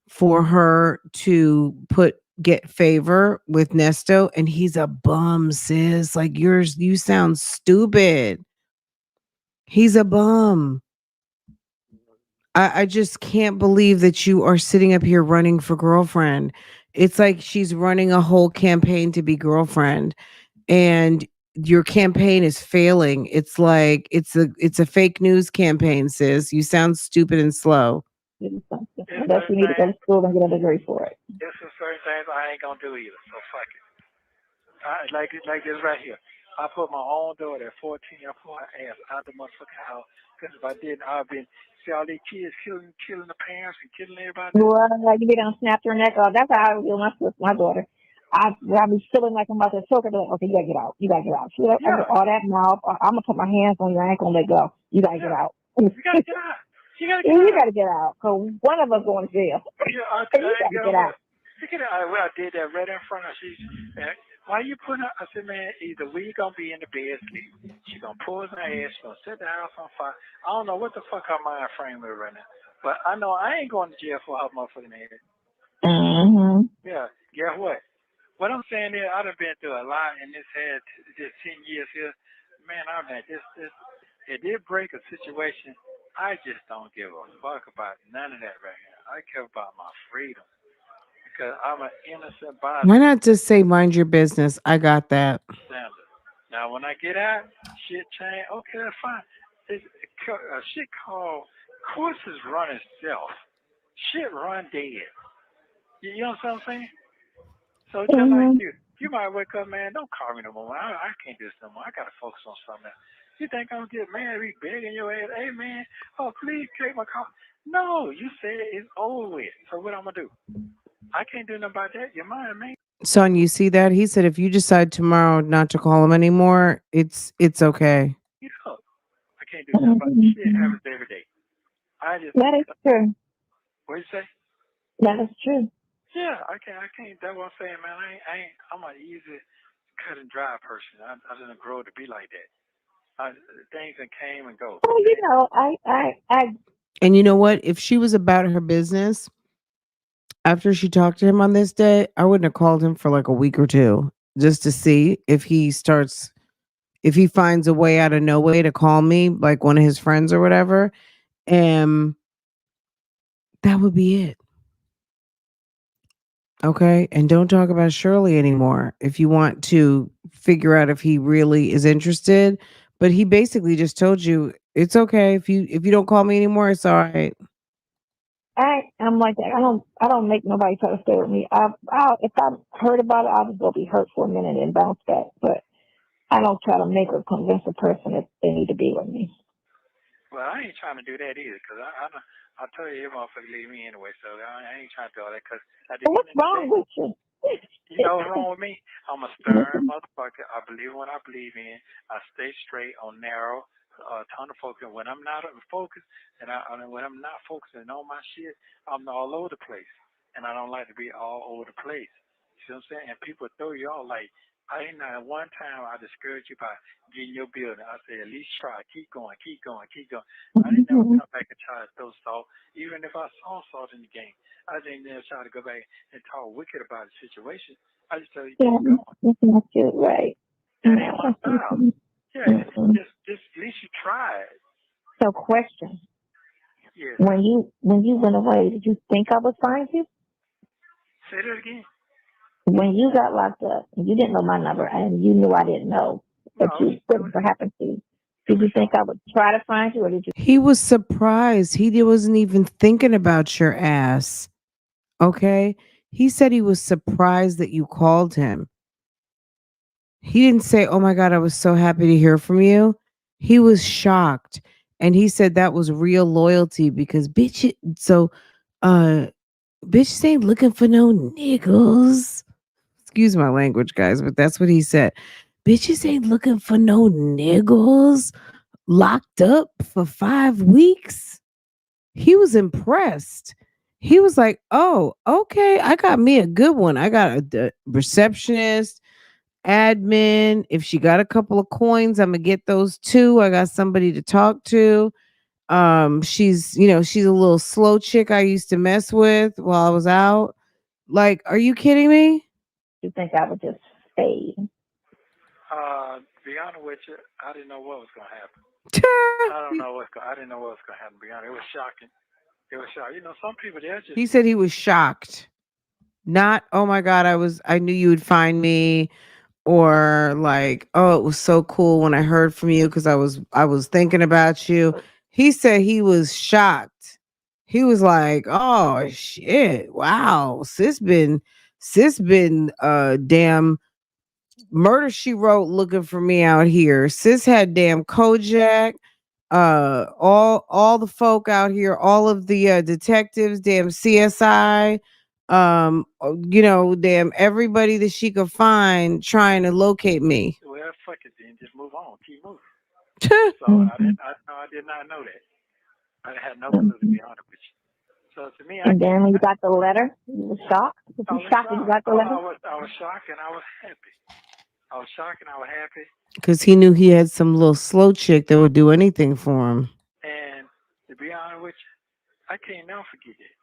for her to get favor with Nesto, and he's a bum, sis. Like you sound stupid. He's a bum. I just can't believe that you are sitting up here running for girlfriend. It's like she's running a whole campaign to be girlfriend, and your campaign is failing. It's like it's a fake news campaign, sis. You sound stupid and slow. Do something. There's Unless certain you need to go things, to school and get a degree for it. there's some certain things I ain't gonna do either. So fuck it. Like this right here. I put my own daughter at 14. I pull her ass out the motherfucking house. Because if I didn't, I'd been see all these kids killing the parents and killing everybody. Well, like you be down, snap your neck off. That's how I would do my daughter. I be feeling like I'm about to choke her. Be like, okay, you gotta get out. You gotta get out. She like, Yeah, all that mouth. I'm gonna put my hands on your ankle and let go. You gotta get yeah. out. You gotta get out. You gotta get You out. gotta get out. Cause one of us going to jail. Yeah, You I gotta got get what. out. I did that right in front of her. Why you putting her? I said, man, either we gonna be in the bed sleep. She gonna pull her ass. She gonna set the house on fire. I don't know what the fuck her mind frame is right now. But I know I ain't going to jail for her motherfucking ass. Mm-hmm. Yeah, guess what? What I'm saying is, I done been through a lot in this 10 years here. Man, I'm like, it did break a situation. I just don't give a fuck about none of that right here. I care about my freedom because I'm an innocent Why bystander. not just say mind your business? I got that. Now, when I get out, shit change. Okay, that's fine. Shit called courses run itself. Shit run dead. You know what I'm saying? So just like Mm-hmm. you might wake up, man, don't call me no more. I can't do this no more. I gotta focus on something else. You think I'm gonna get mad, be begging your ass, hey man, oh please take my call. No, you said it's over with. So what I'm gonna do? I can't do nothing about that. You're mine, man. Son, you see that? He said if you decide tomorrow not to call him anymore, it's okay. You know, I can't do nothing about shit Mm-hmm. happens every day. I just That is true. what you say? That is true. Yeah, I can't that's what I'm saying, man. I'm an easy cut and dry person. I didn't grow to be like that. Things that came and go. Well, I And you know what? If she was about her business, after she talked to him on this day, I wouldn't have called him for like a week or two just to see if he finds a way out of no way to call me, like one of his friends or whatever. And that would be it. Okay. And don't talk about Shirley anymore if you want to figure out if he really is interested. But he basically just told you it's okay if you don't call me anymore, it's all right. I'm like that. I don't make nobody try to stay with me. If I'm hurt about it, I'll just go be hurt for a minute and bounce back. But I don't try to make or convince a person that they need to be with me. Well, I ain't trying to do that either, cause I tell you, every motherfucker leave me anyway, so I ain't trying to do all that. Cause at the And end what's of the wrong day, with you? you know what's wrong with me? I'm a stern motherfucker. I believe in what I believe in. I stay straight on narrow, ton of focus. When I'm not focused, when I'm not focusing on my shit, I'm all over the place, and I don't like to be all over the place. You see what I'm saying? And people throw you off like I ain't not one time I discouraged you by getting your building. I say at least try. Keep going, keep going, keep going. I didn't never Mhm. come back and try to throw salt. Even if I saw salt in the game, I didn't never try to go back and talk wicked about the situation. I just tell you Yeah, keep going. that's not you, right? That ain't No, my that's style. Yeah, mm-mm. just at least you tried. So, question: Yes. when you went away, did you think I would find you? Say that again. When you got locked up, and you didn't know my number, and you knew I didn't know No, that you whatever happened to you. it Did was you think shocking. I would try to find you, or did you? He was surprised. Wasn't even thinking about your ass. Okay? He said he was surprised that you called him. He didn't say, "Oh my god, I was so happy to hear from you." He was shocked. And he said that was real loyalty because uh bitch ain't looking for no niggas. Excuse my language, guys, but that's what he said. Bitches ain't looking for no niggas locked up for 5 weeks. He was impressed. He was like, "Oh, okay, I got me a good one. I got a receptionist, admin. If she got a couple of coins, I'm gonna get those too. I got somebody to talk to. She's a little slow chick I used to mess with while I was out. Like, are you kidding me?" You think I would just stay? To be honest with you, I didn't know what was gonna happen. I didn't know what was gonna happen. To be honest, it was shocking. It was shocking. You know, some people they're just He said he was shocked. Not, "Oh my god, I knew you would find me," or like, "Oh, it was so cool when I heard from you because I was thinking about you." He said he was shocked. He was like, "Oh shit. Wow. Sis been damn Murder She Wrote looking for me out here. Sis had damn Kojak, all the folk out here, all of the detectives, damn CSI, damn everybody that she could find trying to locate me." well, fuck it then, just move on, keep moving. So Mm-hmm. I did not know that. I had no clue to Mm-hmm. be honest with you. So to me, I And can't. then when you got the letter, you were shocked. Was I you was shocked when you shocked. got the letter? I was shocked and I was happy. I was shocked and I was happy. Because he knew he had some little slow chick that would do anything for him. And to be honest with you, I can't never forget it.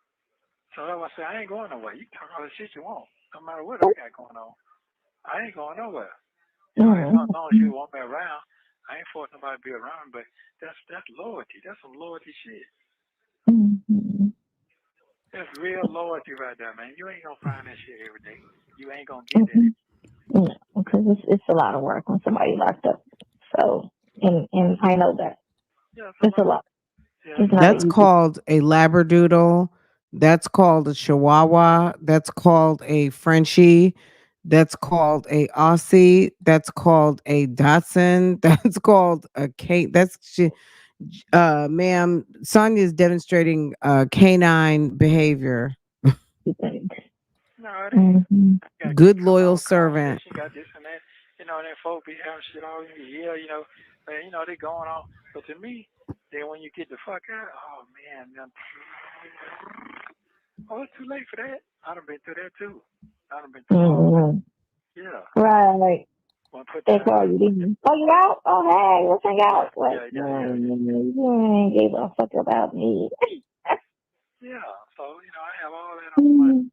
So that's why I say I ain't going nowhere. You can talk all the shit you want, no matter what I got going on. I ain't going nowhere. You know, as long as Mm-hmm. you want me around, I ain't forcing nobody to be around. But that's loyalty. That's some loyalty shit. Mm-hmm. That's real loyalty right there, man. You ain't gonna find that shit every day. You ain't gonna get that. Mm-hmm. Yeah, because it's a lot of work when somebody locked up. So, and I know that Yeah, it's a it's a lot. lot. Yeah, It's it's a not lot. That's an easy. called a Labradoodle. That's called a Chihuahua. That's called a Frenchie. That's called a Aussie. That's called a Dotson. That's called a Kate. Ma'am, Sonya is demonstrating canine behavior. Things. No, it ain't. Mm-hmm. You gotta keep Good having loyal our servant. conversation. Got this and that. You know, and then folks be having shit all in your ear. You know, and, you know they going on. But to me, then when you get the fuck out, oh man, oh it's too late for that. I done been through that too. I done been through all that. Mm-hmm. Yeah. Right. Want to put They down call just you. put Didn't oh, you out? Oh, hey, let's hang yeah, out. What? yeah, yeah, yeah, yeah. You ain't gave a fuck about me. Yeah. So, you know, I have all that on my Mm-hmm.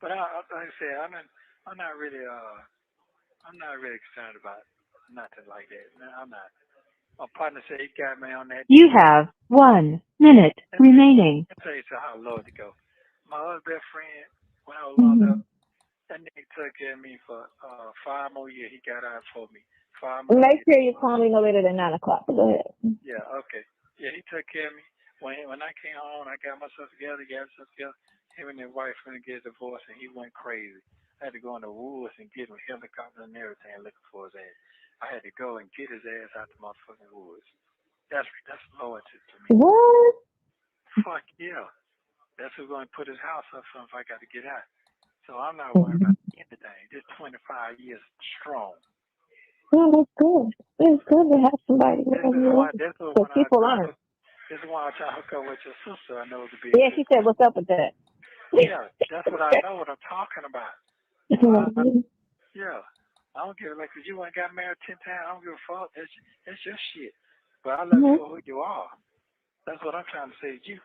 but like I said, I'm not really I'm not really concerned about nothing like that. No, I'm not. My partner said he got me on that You deal. have 1 minute And remaining. I'll tell you how low to go. My other best friend, when I was locked up, Mm-hmm. that nigga took care of me for 5 more years. He got out for me. 5 more Make years. sure you call me no later than 9 o'clock. Go ahead. Yeah, okay. Yeah, he took care of me. When I came home, I got myself together, got myself together. Him and his wife finna get a divorce, and he went crazy. I had to go in the woods and get him helicopter and everything looking for his ass. I had to go and get his ass out the motherfucking woods. That's loyalty to me. What? Fuck yeah. That's who's going to put his house up for him if I got to get out. So I'm not worried Mm-hmm. about anything. This 25 years strong. Yeah, that's good. It's good to have somebody This in is your why. life. This is So when I people try to learn. hook. This is why I try to hook up with your sister. I know to be a Yeah, good she said, sister. what's up with that? Yeah, that's what I know. What I'm talking about. So I yeah. I don't give a like, 'cause you ain't got married 10 times. I don't give a fuck. That's your shit. But I love you Hmm. for who you are. That's what I'm trying to say to you.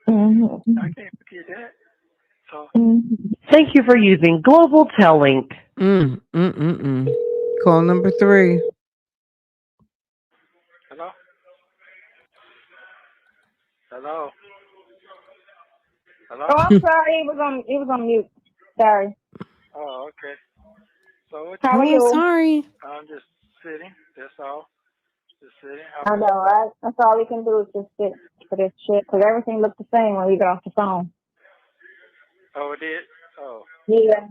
I Hmm. can't forget that. So, Hmm. Thank you for using Global Tellink. Call number 3. hello, hello, hello. Oh, I'm sorry. It was on mute. Sorry. Oh, okay. So what you How are Hello, doing? you? sorry. I'm just sitting. That's all. Just sitting. How I about know, yourself? right? That's all we can do is just sit for this shit because everything looks the same when we get off the phone. Oh, it did. Oh, Yeah,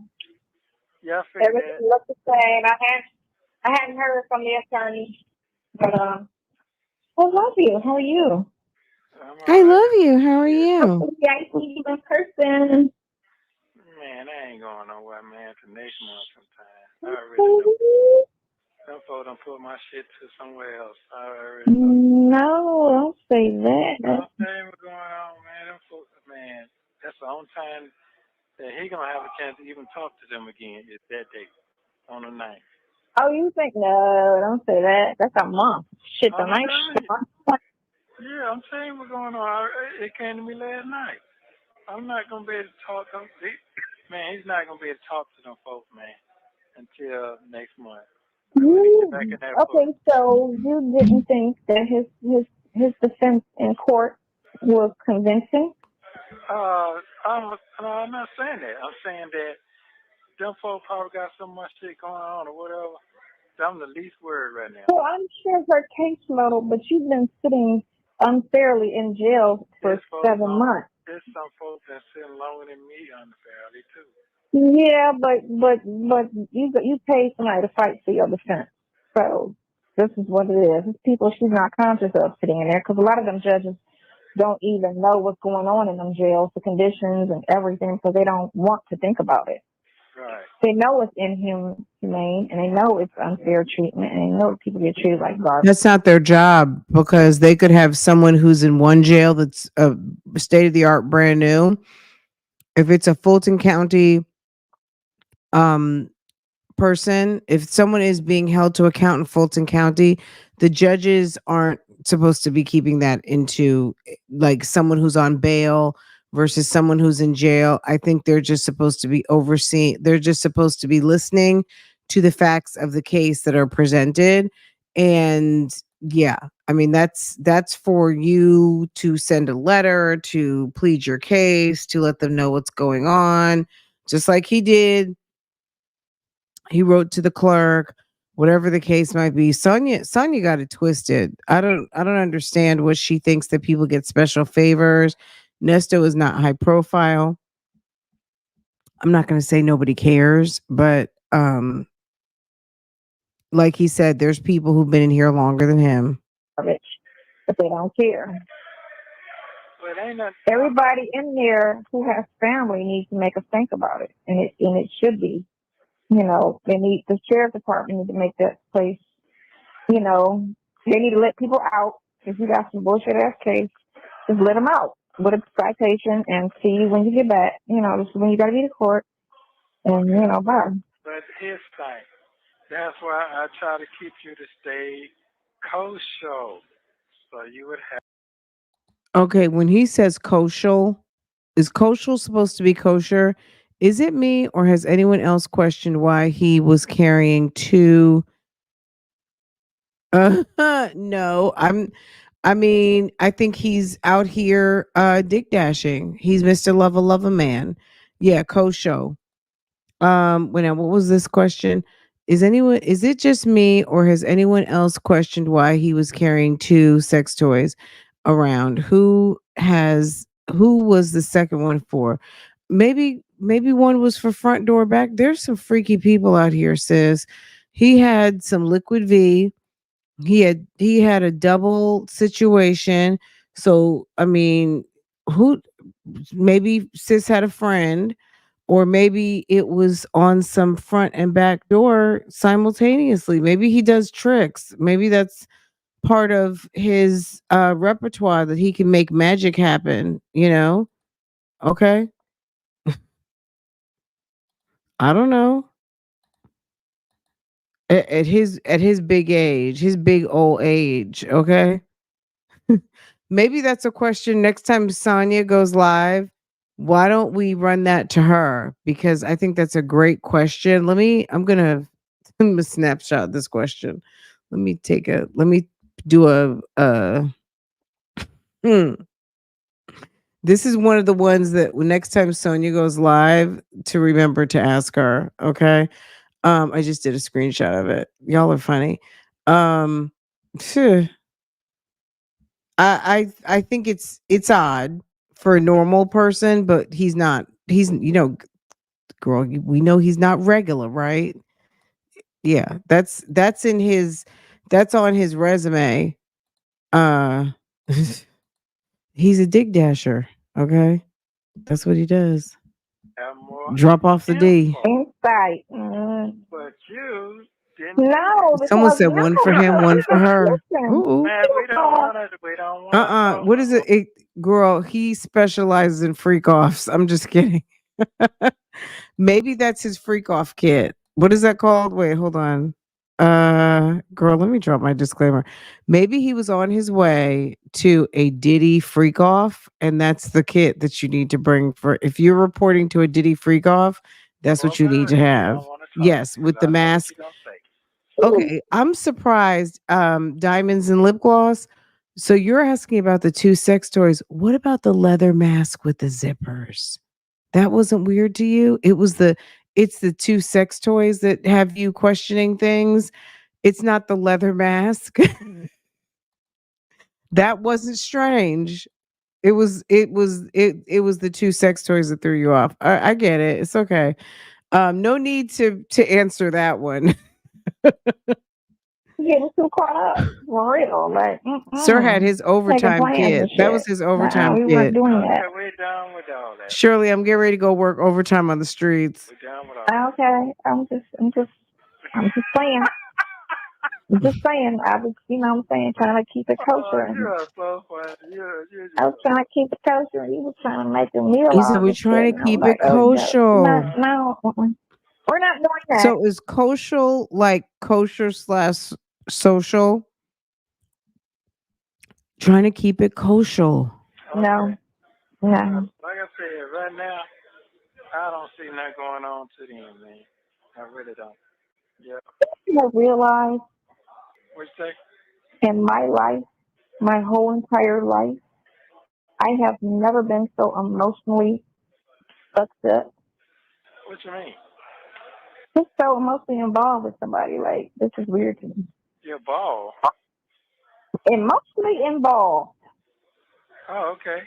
yeah. I figured everything that. looks the same. I hadn't heard from the attorney, but I love you. How are you? I'm I all right. love you. How are Shit. you? Hopefully I see you in person. Man, I ain't going nowhere, man. To next month sometime. I already know. Some folks done put my shit to somewhere else. I already know. No, don't say that. I'm saying what's going on, man. Them folks, man. That's the only time that he gonna have a chance to even talk to them again is that day on the ninth. Oh, you think no? Don't say that. That's a month. Shit, the I'm night. telling you. Yeah, I'm saying what's going on. It came to me last night. I'm not gonna be able to talk. Man, he's not gonna be able to talk to them folks, man, until next month. Cause when he get back in that book, Okay, so you didn't think that his defense in court was convincing? I'm not saying that. I'm saying that them folks probably got so much shit going on or whatever. I'm the least worried right now. Well, I'm sure her case load, but you've been sitting unfairly in jail There's for folks 7 months. there's some folks that sitting longer than me unfairly too. Yeah, but you paid somebody to fight for your defense. So this is what it is. It's people she's not conscious of sitting in there because a lot of them judges don't even know what's going on in them jails, the conditions and everything, because they don't want to think about it. Right. They know it's inhumane, and they know it's unfair treatment, and they know people get treated like garbage. That's not their job because they could have someone who's in one jail that's a state of the art brand new. If it's a Fulton County um person, if someone is being held to account in Fulton County, the judges aren't supposed to be keeping that into like someone who's on bail versus someone who's in jail. I think they're just supposed to be overseeing, they're just supposed to be listening to the facts of the case that are presented. And yeah, I mean that's for you to send a letter to plead your case, to let them know what's going on, just like he did. He wrote to the clerk, whatever the case might be. Sonya got it twisted. I don't understand what she thinks that people get special favors. Nesto is not high profile. I'm not going to say nobody cares, but like he said, there's people who've been in here longer than him. Garbage, but they don't care. But ain't nothing. Everybody in there who has family needs to make us think about it, and it should be. The sheriff department need to make that place. You know, they need to let people out. If you got some bullshit ass case, just let them out with a citation and see you when you get back. This is when you got to be to court, and Okay. bye. But here's the thing. That's why I try to keep you to stay kosher, so you would have. Okay, when he says kosher, is kosher supposed to be kosher? Is it me or has anyone else questioned why he was carrying two? No, I mean, I think he's out here dick dashing. He's Mr. Love a Man. Yeah, co-show. What was this question? Is it just me or has anyone else questioned why he was carrying two sex toys around? Who was the second one for? Maybe one was for front door back. There's some freaky people out here, sis. He had some liquid V. He had a double situation. So I mean, who maybe sis had a friend, or maybe it was on some front and back door simultaneously. Maybe he does tricks. Maybe that's part of his repertoire that he can make magic happen. Okay. I don't know. at his big age, his big old age. Okay. Maybe that's a question next time Sonya goes live. Why don't we run that to her? Because I think that's a great question. I'm gonna I'm gonna snapshot this question. Let me do hmm. This is one of the ones that next time Sonya goes live to remember to ask her. Okay. I just did a screenshot of it. Y'all are funny. Um phew, I think it's odd for a normal person, but he's not. He's girl, we know he's not regular, right? Yeah, that's on his resume. Uh he's a dig dasher, okay? That's what he does. Have more Drop off the D. info. Insight. But you didn't do that. No, Someone because said no, one for him, one for her. listen. Ooh. Man, we don't Uh, want to. We don't want to talk What no is more. it? Girl, he specializes in freak offs. I'm just kidding. Maybe that's his freak off kit. What is that called? Wait, hold on. Girl, let me drop my disclaimer. Maybe he was on his way to a Diddy freak off, and that's the kit that you need to bring for if you're reporting to a Diddy freak off, that's Well, what you need to good. We have. don't want to talk Yes, because with the I know what mask. you're gonna say. Okay, I'm surprised. Diamonds and lip gloss. So you're asking about the two sex toys. What about the leather mask with the zippers? That wasn't weird to you? It's the two sex toys that have you questioning things. It's not the leather mask. That wasn't strange. It was the two sex toys that threw you off. I get it. It's okay. No need to answer that one. getting too caught up. For real. Like, Sir had his making overtime plans and kit. That was shit. his Nah, overtime we weren't kit. doing Okay, that. we're done with all that. Shirley, I'm getting ready to go work overtime on the streets. We're done with all that. Okay. I'm just saying. I'm just saying. I was, what I'm saying, trying to keep it Oh, kosher. you And are so funny. You I was just. trying to keep it kosher, and he was trying to make him meal He said all we're this shit. trying to And I was keep like, it oh, no. kosher. No. We're not doing that. So is kosher like kosher slash social? Trying to keep it kosher. No. Okay. No. Like I said, right now, I don't see nothing going on to them, man. I really don't. Yeah. I realized What you say? in my life, my whole entire life, I have never been so emotionally upset, What you mean? just so emotionally involved with somebody. Like, this is weird to me. Your ball. Emotionally involved. Oh, okay.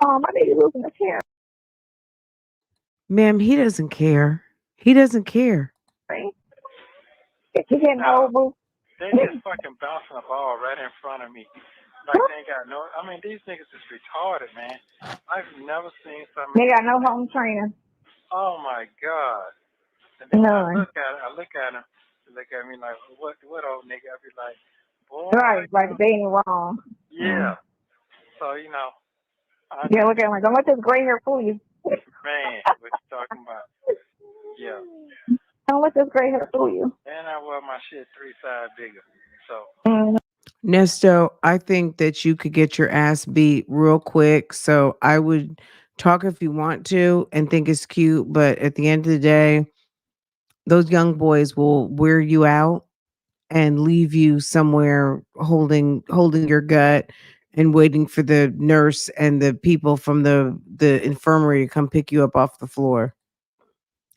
My baby losing his hair. Ma'am, he doesn't care. He doesn't care. Right? If you're getting No, old, they just fucking bouncing the ball right in front of me. Like they ain't got no. I mean, these niggas is retarded, man. I've never seen so they many. got no home trainer. Oh my god. And then when I None. look at it, I look at him, they look at me like, what old nigga? I be like, boy, Right, like they ain't wrong. yeah. So I Yeah, just look at him like, don't let this gray hair fool you. man, what you talking about? Yeah. Don't let this gray hair fool you. And I wear my shit 3 size bigger. So Nesto, I think that you could get your ass beat real quick. So I would talk if you want to and think it's cute, but at the end of the day, those young boys will wear you out and leave you somewhere holding your gut and waiting for the nurse and the people from the infirmary to come pick you up off the floor.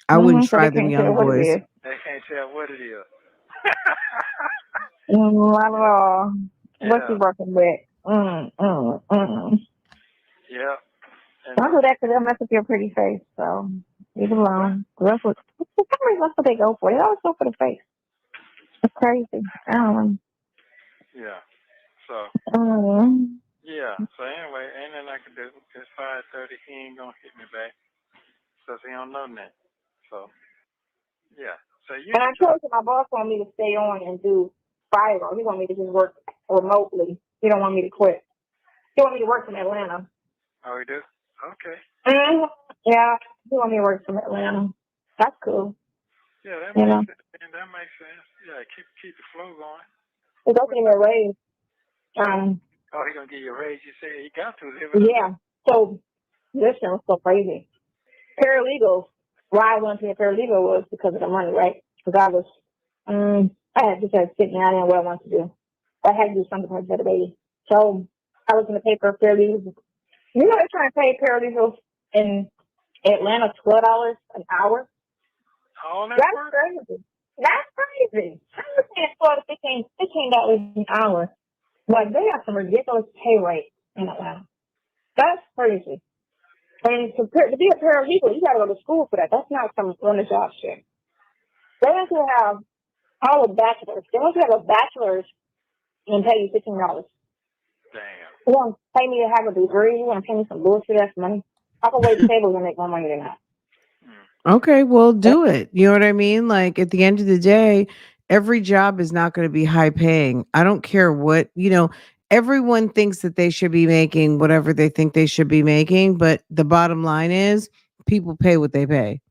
I wouldn't So they try them can't tell young what it boys. is. they can't tell what it is. Not at all. What Yeah. you working with? Yeah. And Don't do that because they'll mess with your pretty face. So leave it what? alone. That's what, for some reason, that's what they go for. They always go for the face. It's crazy. I don't Yeah. So know. yeah. So anyway, ain't nothing I can do. It's 5:30. He ain't gonna hit me back because he don't know nothing. So yeah. So you And I enjoy. told you my boss want me to stay on and do Spyro. He want me to just work remotely. He don't want me to quit. He want me to work from Atlanta. Oh, we do. Okay. Mm-hmm. Yeah, he want me to work from Atlanta. That's cool. Yeah, that You makes know. sense. Man, that makes sense. keep the flow going. He's going to give me a raise. Oh, he's going to give you a raise. You say he got to live. Yeah. So this thing was so crazy. Paralegals. Why I went to a paralegal was because of the money, right? Because I was, I had just had to sit down. I didn't know what I wanted to do. I had to do something for the baby. So I was going to pay for paralegals. You know, they're trying to pay paralegals in Atlanta $12 an hour. All that That's work? crazy. That's crazy. I was paying $12 to $15 an hour. Like, they have some ridiculous pay rate in Atlanta. That's crazy. And to be a paralegal, you got to go to school for that. That's not some on-the-job shit. They want to have all the bachelors. They want to have a bachelor's and pay you $15. Damn. You want to pay me to have a degree? You want to pay me some bullshit ass money? I can wait tables and make more money than that. Okay, well, do it. You know what I mean? Like at the end of the day, every job is not going to be high paying. I don't care what, everyone thinks that they should be making whatever they think they should be making, but the bottom line is people pay what they pay.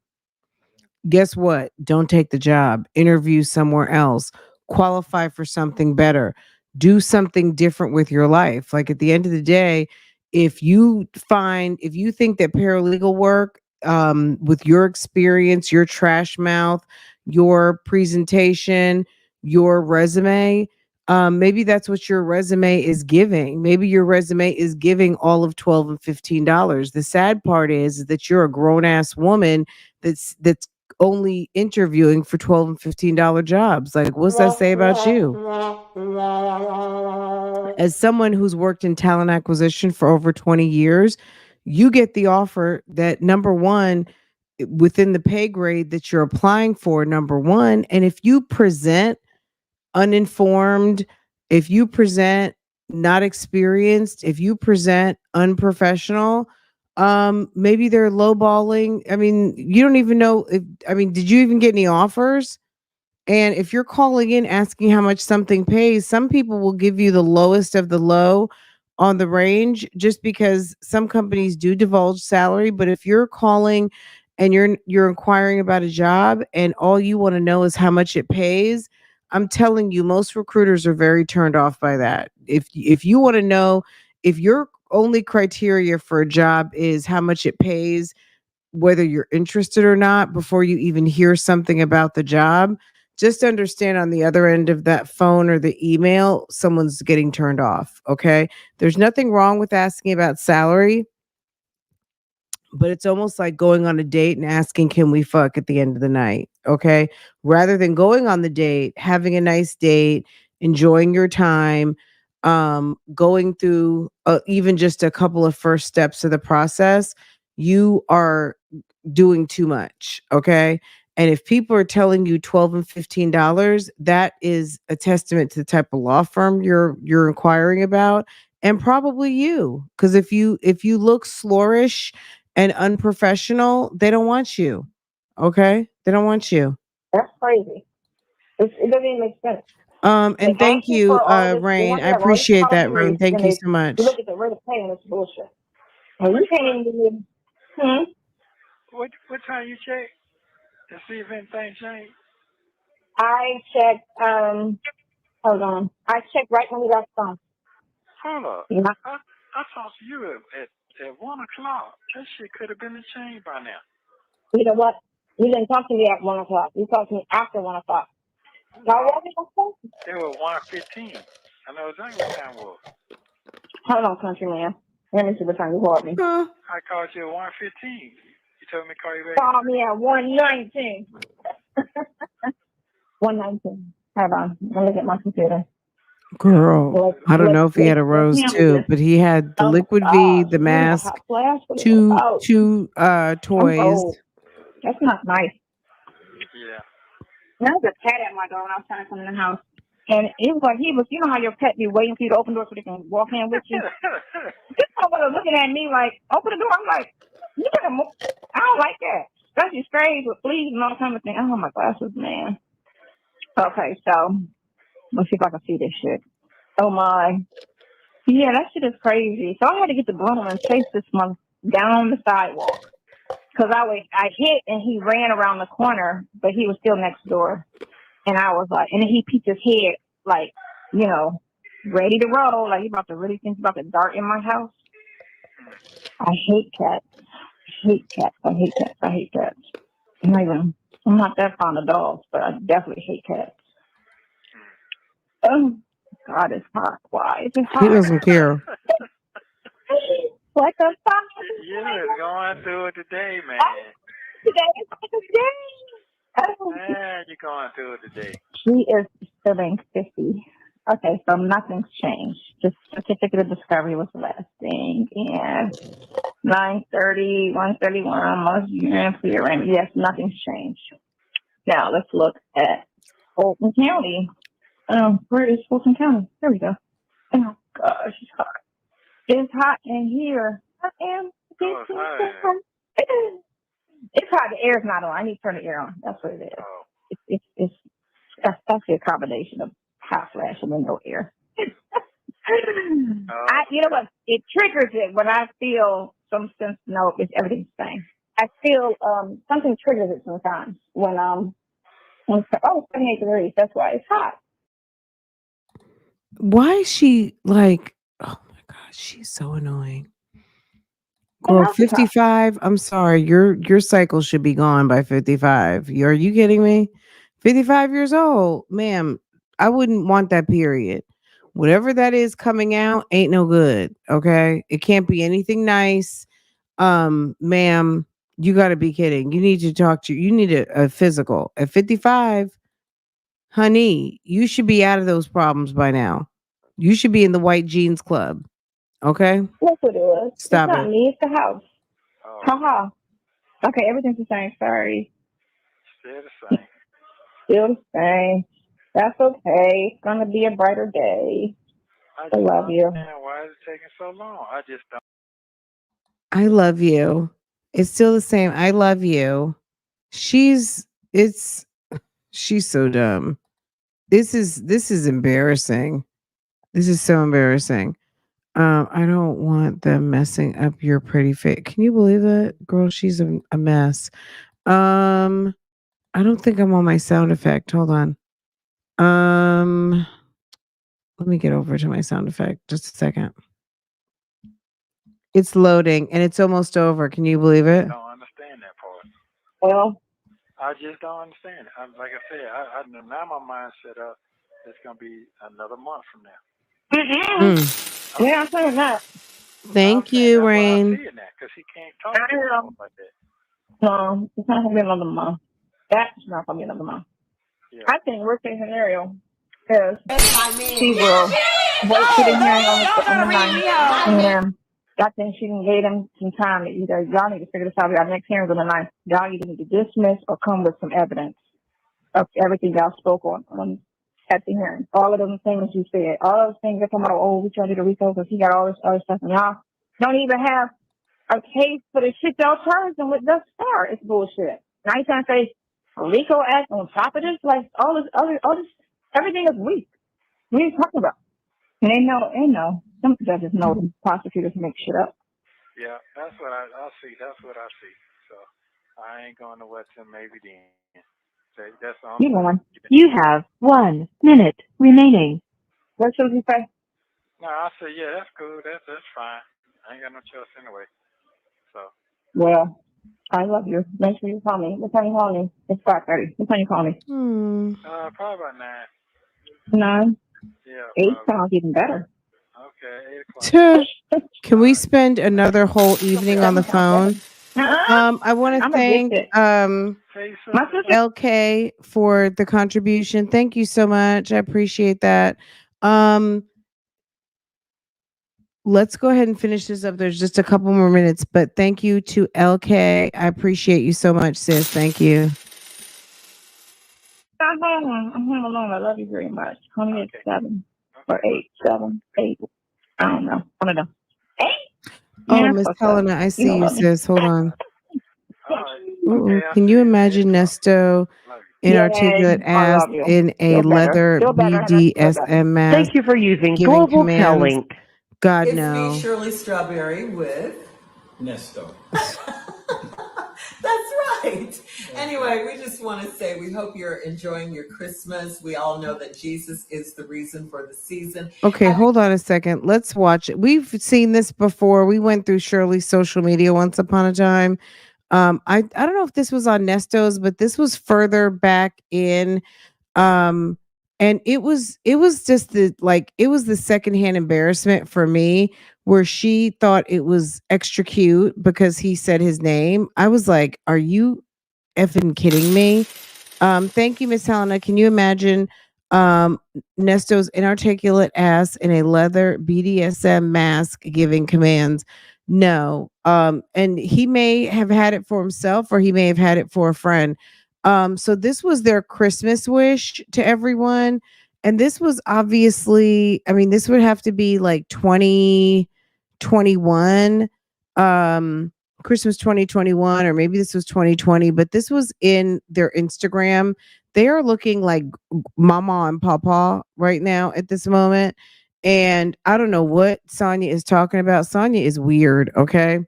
Guess what? Don't take the job. Interview somewhere else. Qualify for something better. Do something different with your life. Like at the end of the day, if you think that paralegal work, with your experience, your trash mouth, your presentation, your resume, maybe that's what your resume is giving. Maybe your resume is giving all of $12 and $15. The sad part is that you're a grown ass woman that's only interviewing for $12 and $15 jobs. Like, what's that say about you? As someone who's worked in talent acquisition for over 20 years, you get the offer that number one, within the pay grade that you're applying for, number one. And if you present uninformed, if you present not experienced, if you present unprofessional, maybe they're lowballing. I mean, you don't even know did you even get any offers? And if you're calling in asking how much something pays, some people will give you the lowest of the low on the range just because some companies do divulge salary. But if you're calling and you're inquiring about a job and all you want to know is how much it pays, I'm telling you, most recruiters are very turned off by that. If you want to know, if your only criteria for a job is how much it pays, whether you're interested or not, before you even hear something about the job, just understand on the other end of that phone or the email, someone's getting turned off. Okay. There's nothing wrong with asking about salary, but it's almost like going on a date and asking, can we fuck at the end of the night? Okay. Rather than going on the date, having a nice date, enjoying your time, going through even just a couple of first steps of the process, you are doing too much. Okay. And if people are telling you $12 and $15, that is a testament to the type of law firm you're inquiring about, and probably you. Because if you look flourish and unprofessional, they don't want you. Okay? They don't want you. That's crazy. It doesn't even make sense. They And thank ask you you, for all this. They Rain. want I you to have all these appreciate that, policies, Rain. Thank and you they so you much. look at the rate of pay and it's bullshit. And you can't even do What time you check to see if anything changed? I checked, hold on. I checked right when we got the phone. Hold up. Yeah. I talked to you at 1 o'clock. That shit could have been changed by now. You know what? You didn't talk to me at 1 o'clock. You talked to me after 1 o'clock. Now, what did I say? It was 1:15. I know exactly what time it was. Hold on, country man. Let me see what time you called me. Huh? I called you at 1:15. You told me to call you back. Call me at 1:19. 1:19. Hold on. Let me get my computer. Girl, I don't know if he had a Let's rose handle too, this. but he had the Oh my liquid V, gosh. the You need a mask, hot flash? What is it two about? two I'm toys. old. That's not nice. Yeah. There was a cat at my door when I was trying to come in the house. And it was like you know how your pet be waiting for you to open the door so they can walk in with you? This mother was looking at me like, open the door. I'm like, you better move. I don't like that. Especially sprays with fleas and all kind of thing. Oh, my glasses, man. Okay, so let's see if I can see this shit. Oh, my. Yeah, that shit is crazy. So I had to get the broom and chase this month down the sidewalk. Because I hit and he ran around the corner, but he was still next door. And I was like, and then he peeked his head, like, you know, ready to roll, like he about to really think about to dart in my house. I hate cats. I hate cats. I hate cats. I hate cats. I'm not that fond of dogs, but I definitely hate cats. Oh, God, it's hot. Why is it hot? He doesn't care. What the fuck? Yeah, it's going through it today, man. Today is the day. Oh. Man, you're going through it today. She is filling 50. Okay, so nothing's changed. Just certificate of discovery was the last thing. And 9:30, 1:31, almost clear. Yes, nothing's changed. Now let's look at Fulton County. Where is Fulton County? There we go. Oh gosh, it's hot. It's hot in here. Oh, it's hot. It's hot. The air's not on. I need to turn the air on. That's what it is. Oh. It's that's actually a combination of hot flash and no air. You know what? It triggers it when I feel some sense. No, it's everything's the same. I feel something triggers it sometimes when 78 degrees. That's why it's hot. Why is she like? Oh my gosh, she's so annoying. Girl, 55. I'm sorry, your cycle should be gone by 55. Are you kidding me? 55 years old, ma'am. I wouldn't want that period. Whatever that is coming out ain't no good. Okay, it can't be anything nice. Ma'am, you got to be kidding. You need to talk to. You need a physical at 55. Honey, you should be out of those problems by now. You should be in the white jeans club. Okay? That's what it was. Stop it's not it. me, it's the house. Oh. Haha. Okay, everything's the same. Sorry. Still the same. Still the same. That's okay. It's gonna be a brighter day. I love you. Why is it taking so long? I just don't. I love you. It's still the same. I love you. She's so dumb. This is embarrassing. This is so embarrassing. I don't want them messing up your pretty face. Can you believe that? Girl, she's a mess. I don't think I'm on my sound effect. Hold on. Let me get over to my sound effect. Just a second. It's loading and it's almost over. Can you believe it? I don't understand that part. Well, I just don't understand it. Like I said, I now my mind's set up. It's gonna be another month from now. Yeah, I'm saying that. Thank you, Rain. I see it now because he can't talk to me like that. No, it's not gonna be another month. That's not gonna be another month. Yeah. I think worst case scenario is she will wait to the hearing on the 9th, and then I think she can give them some time to either y'all need to figure this out. Our next hearing on the 9th. Y'all either need to dismiss or come with some evidence of everything y'all spoke on at the hearing. All of those things you said, all those things that come out. Oh, we tried to do RICO because he got all this other stuff, and y'all don't even have a case for the shit y'all charged them with thus far. It's bullshit. Now you trying to say a RICO act on top of this, like all this, everything is weak. What are you talking about? And they know. Some judges know the prosecutors make shit up. Yeah, that's what I see. That's what I see. So I ain't going to what till maybe then. So that's all. You have 1 minute remaining. What should you say? No, I say yeah, that's cool. That's fine. I ain't got no choice anyway. So. Well, I love you. Make sure you call me. What time you call me? It's 5:30. What time you call me? Probably about 9. 9? Yeah. 8 sounds even better. Okay, 8 o'clock. Can we spend another whole evening on the phone? I want to thank LK for the contribution. Thank you so much. I appreciate that. Let's go ahead and finish this up. There's just a couple more minutes, but thank you to LK. I appreciate you so much, sis. Thank you. I'm home alone. I love you very much. Call me at 7 or 8. 7, 8. I don't know. One of them. 8? Oh, Miss Helena, I see you, sis. Hold on. Can you imagine Nesto inarticulate ass in a leather BDSM mask? Thank you for using Global Telling. God, no. It's me, Shirley Strawberry, with Nesto. That's right. Anyway, we just want to say we hope you're enjoying your Christmas. We all know that Jesus is the reason for the season. Okay, hold on a second. Let's watch it. We've seen this before. We went through Shirley's social media once upon a time. I don't know if this was on Nesto's, but this was further back in. Um, and it was just the like it was the secondhand embarrassment for me where she thought it was extra cute because he said his name. I was like, "Are you effing kidding me?" Thank you, Miss Helena. Can you imagine Nesto's inarticulate ass in a leather BDSM mask giving commands? No. And he may have had it for himself or he may have had it for a friend. So this was their Christmas wish to everyone. And this was obviously, I mean, this would have to be like 2021. Christmas 2021 or maybe this was 2020, but this was in their Instagram. They are looking like mama and papa right now at this moment. And I don't know what Sonya is talking about. Sonya is weird, okay?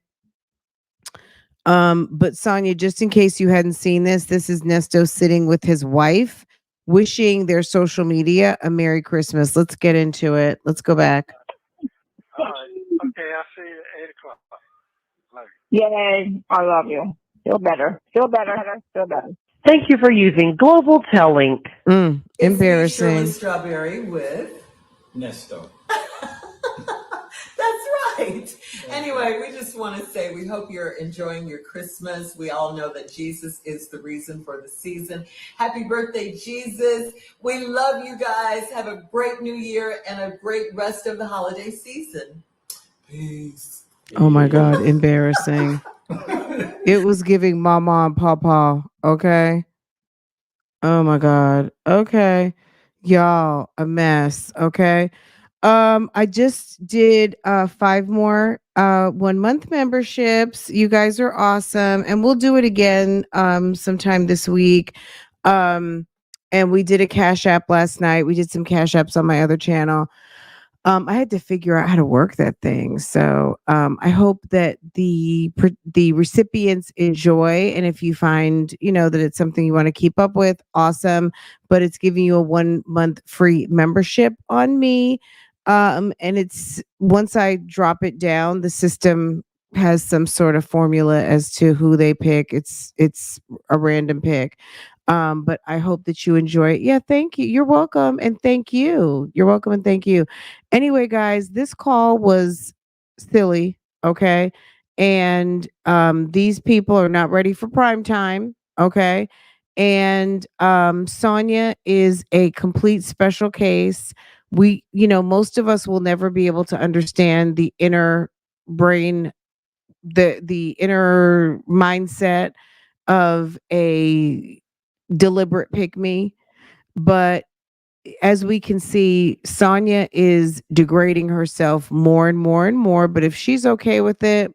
But Sonya, just in case you hadn't seen this, this is Nesto sitting with his wife, wishing their social media a Merry Christmas. Let's get into it. Let's go back. All right. Okay, I'll see you at 8 o'clock. Later. Yay, I love you. Feel better. Feel better, Heather. Feel better. Thank you for using Global Telling. It's me, Shirley Embarrassing. Strawberry with Nesto. That's right. Anyway, we just want to say we hope you're enjoying your Christmas. We all know that Jesus is the reason for the season. Happy birthday, Jesus. We love you guys. Have a great new year and a great rest of the holiday season. Peace. Oh my God, embarrassing. It was giving mama and papa, okay? Oh my God. Okay. Y'all, a mess, okay? I just did 5 more 1 month memberships. You guys are awesome. And we'll do it again sometime this week. And we did a Cash App last night. We did some Cash Apps on my other channel. I had to figure out how to work that thing. So I hope that the recipients enjoy, and if you find that it's something you want to keep up with, awesome. But it's giving you a 1 month free membership on me, and it's once I drop it down, the system has some sort of formula as to who they pick. It's a random pick. But I hope that you enjoy it. Yeah, thank you. You're welcome. And thank you. You're welcome and thank you. Anyway, guys, this call was silly. Okay. And these people are not ready for prime time. Okay. And Sonya is a complete special case. Most of us will never be able to understand the inner brain, the inner mindset of a deliberate pick me. But as we can see, Sonya is degrading herself more and more and more. But if she's okay with it,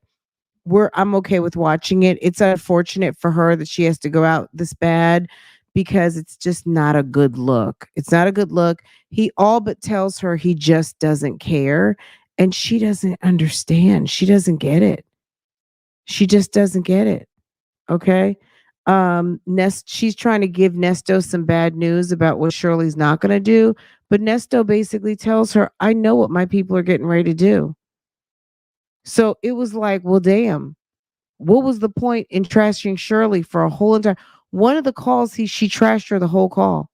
I'm okay with watching it. It's unfortunate for her that she has to go out this bad because it's just not a good look. It's not a good look. He all but tells her he just doesn't care. And she doesn't understand. She doesn't get it. She just doesn't get it. Okay. She's trying to give Nesto some bad news about what Shirley's not going to do, but Nesto basically tells her, I know what my people are getting ready to do. So it was like, well, damn, what was the point in trashing Shirley for a whole entire one of the calls? She trashed her the whole call.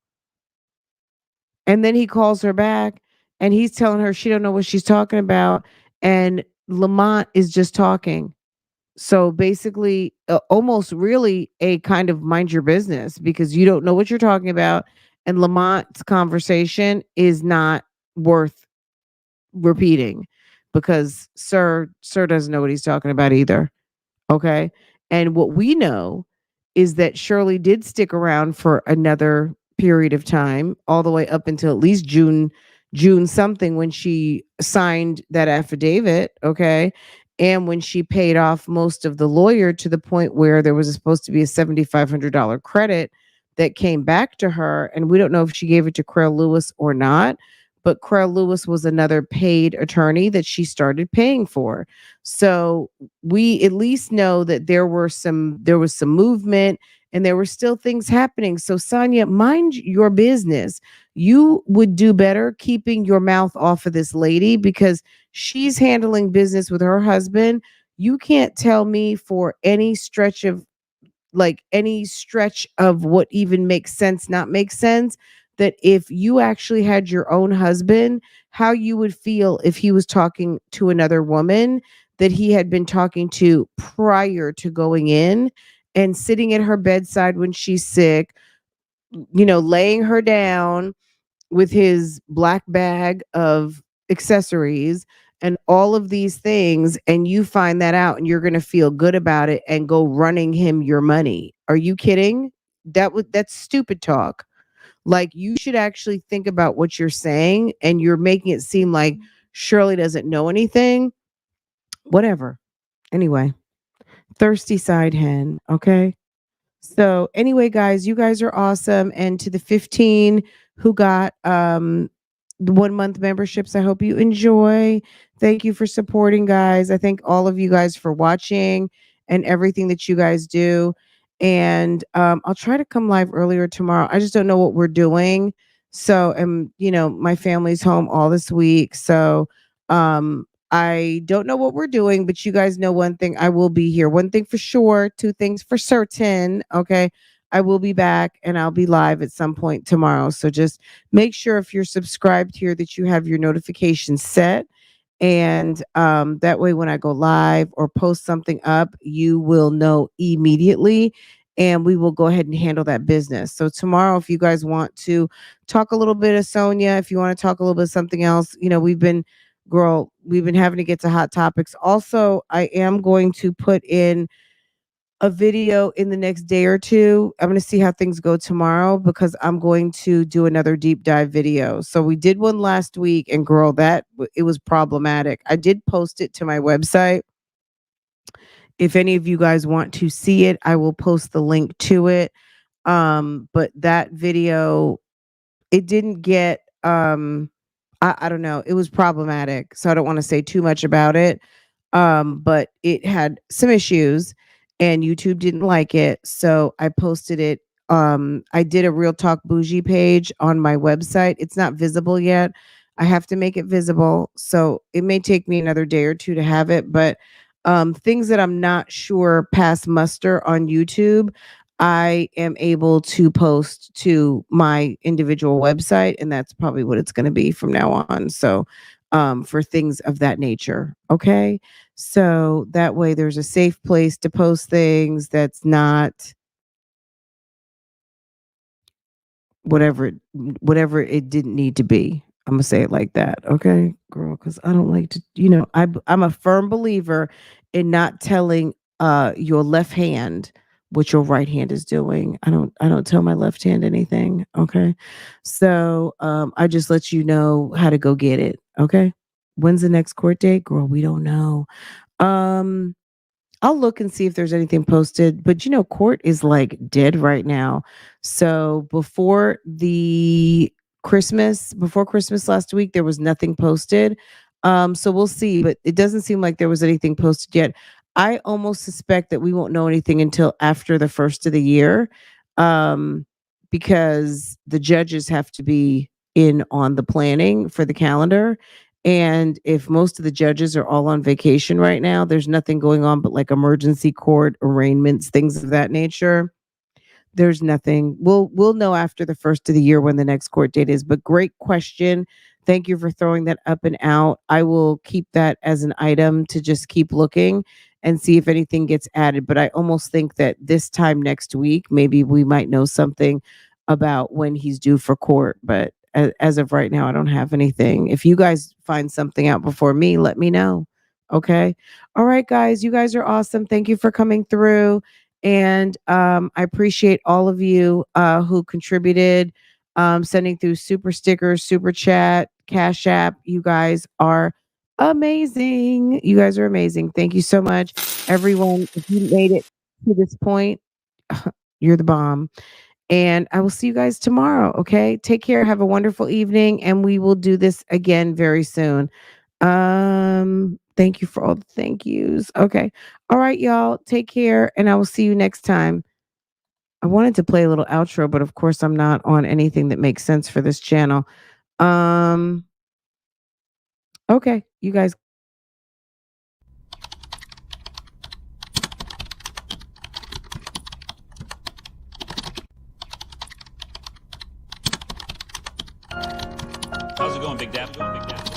And then he calls her back and he's telling her she don't know what she's talking about. And Lamont is just talking. So basically, almost really a kind of mind your business because you don't know what you're talking about. And Lamont's conversation is not worth repeating because Sir doesn't know what he's talking about either. Okay. And what we know is that Shirley did stick around for another period of time, all the way up until at least June something when she signed that affidavit. Okay. And when she paid off most of the lawyer to the point where there was supposed to be a $7,500 credit that came back to her. And we don't know if she gave it to Craig Lewis or not. but Crell Lewis was another paid attorney that she started paying for. So we at least know that there was some movement and there were still things happening. So Sonya, mind your business. You would do better keeping your mouth off of this lady because she's handling business with her husband. You can't tell me for any stretch of what even makes sense, not make sense, that if you actually had your own husband, how you would feel if he was talking to another woman that he had been talking to prior to going in and sitting at her bedside when she's sick, laying her down with his black bag of accessories and all of these things, and you find that out and you're going to feel good about it and go running him your money. Are you kidding? That's stupid talk. Like, you should actually think about what you're saying, and you're making it seem like Shirley doesn't know anything. Whatever. Anyway, thirsty side hen, okay? So anyway, guys, you guys are awesome. And to the 15 who got the 1 month memberships, I hope you enjoy. Thank you for supporting, guys. I thank all of you guys for watching and everything that you guys do. And I'll try to come live earlier tomorrow. I just don't know what we're doing. So, and my family's home all this week. So I don't know what we're doing, but you guys know one thing, I will be here. One thing for sure, two things for certain. Okay. I will be back and I'll be live at some point tomorrow. So just make sure if you're subscribed here that you have your notifications set. And that way, when I go live or post something up, you will know immediately. And we will go ahead and handle that business. So tomorrow, if you guys want to talk a little bit of Sonya, if you want to talk a little bit of something else, we've been having to get to hot topics. Also, I am going to put in a video in the next day or two. I'm going to see how things go tomorrow because I'm going to do another deep dive video. So we did one last week, and girl, it was problematic. I did post it to my website. If any of you guys want to see it, I will post the link to it. But that video, it didn't get I don't know, it was problematic, so I don't want to say too much about it. But it had some issues and YouTube didn't like it, so I posted it. I did a Real Talk Bougie page on my website. It's not visible yet. I have to make it visible, so it may take me another day or two to have it, but things that I'm not sure pass muster on YouTube, I am able to post to my individual website, and that's probably what it's going to be from now on. So, for things of that nature. Okay. So that way there's a safe place to post things that's not whatever whatever it didn't need to be. I'm gonna say it like that, okay, girl, because I don't like to, I'm a firm believer in not telling your left hand what your right hand is doing. I don't tell my left hand anything, okay? So I just let you know how to go get it, okay? When's the next court date? Girl, we don't know. Um I'll look and see if there's anything posted, but court is like dead right now. So before Christmas last week, there was nothing posted. So we'll see, but it doesn't seem like there was anything posted yet. I almost suspect that we won't know anything until after the first of the year, um, because the judges have to be in on the planning for the calendar. And if most of the judges are all on vacation right now, there's nothing going on but like emergency court arraignments, things of that nature. There's nothing. We'll know after the first of the year when the next court date is. But great question. Thank you for throwing that up and out. I will keep that as an item to just keep looking and see if anything gets added. But I almost think that this time next week, maybe we might know something about when he's due for court. But as of right now, I don't have anything. If you guys find something out before me, let me know. Okay. All right, guys. You guys are awesome. Thank you for coming through. And I appreciate all of you who contributed, sending through super stickers, super chat, Cash App. You guys are amazing. You guys are amazing. Thank you so much, everyone. If you made it to this point, you're the bomb. And I will see you guys tomorrow. Okay. Take care. Have a wonderful evening. And we will do this again very soon. Thank you for all the thank yous. Okay. All right, y'all. Take care. And I will see you next time. I wanted to play a little outro, but of course I'm not on anything that makes sense for this channel. Okay. You guys. How's it going, Big Dap?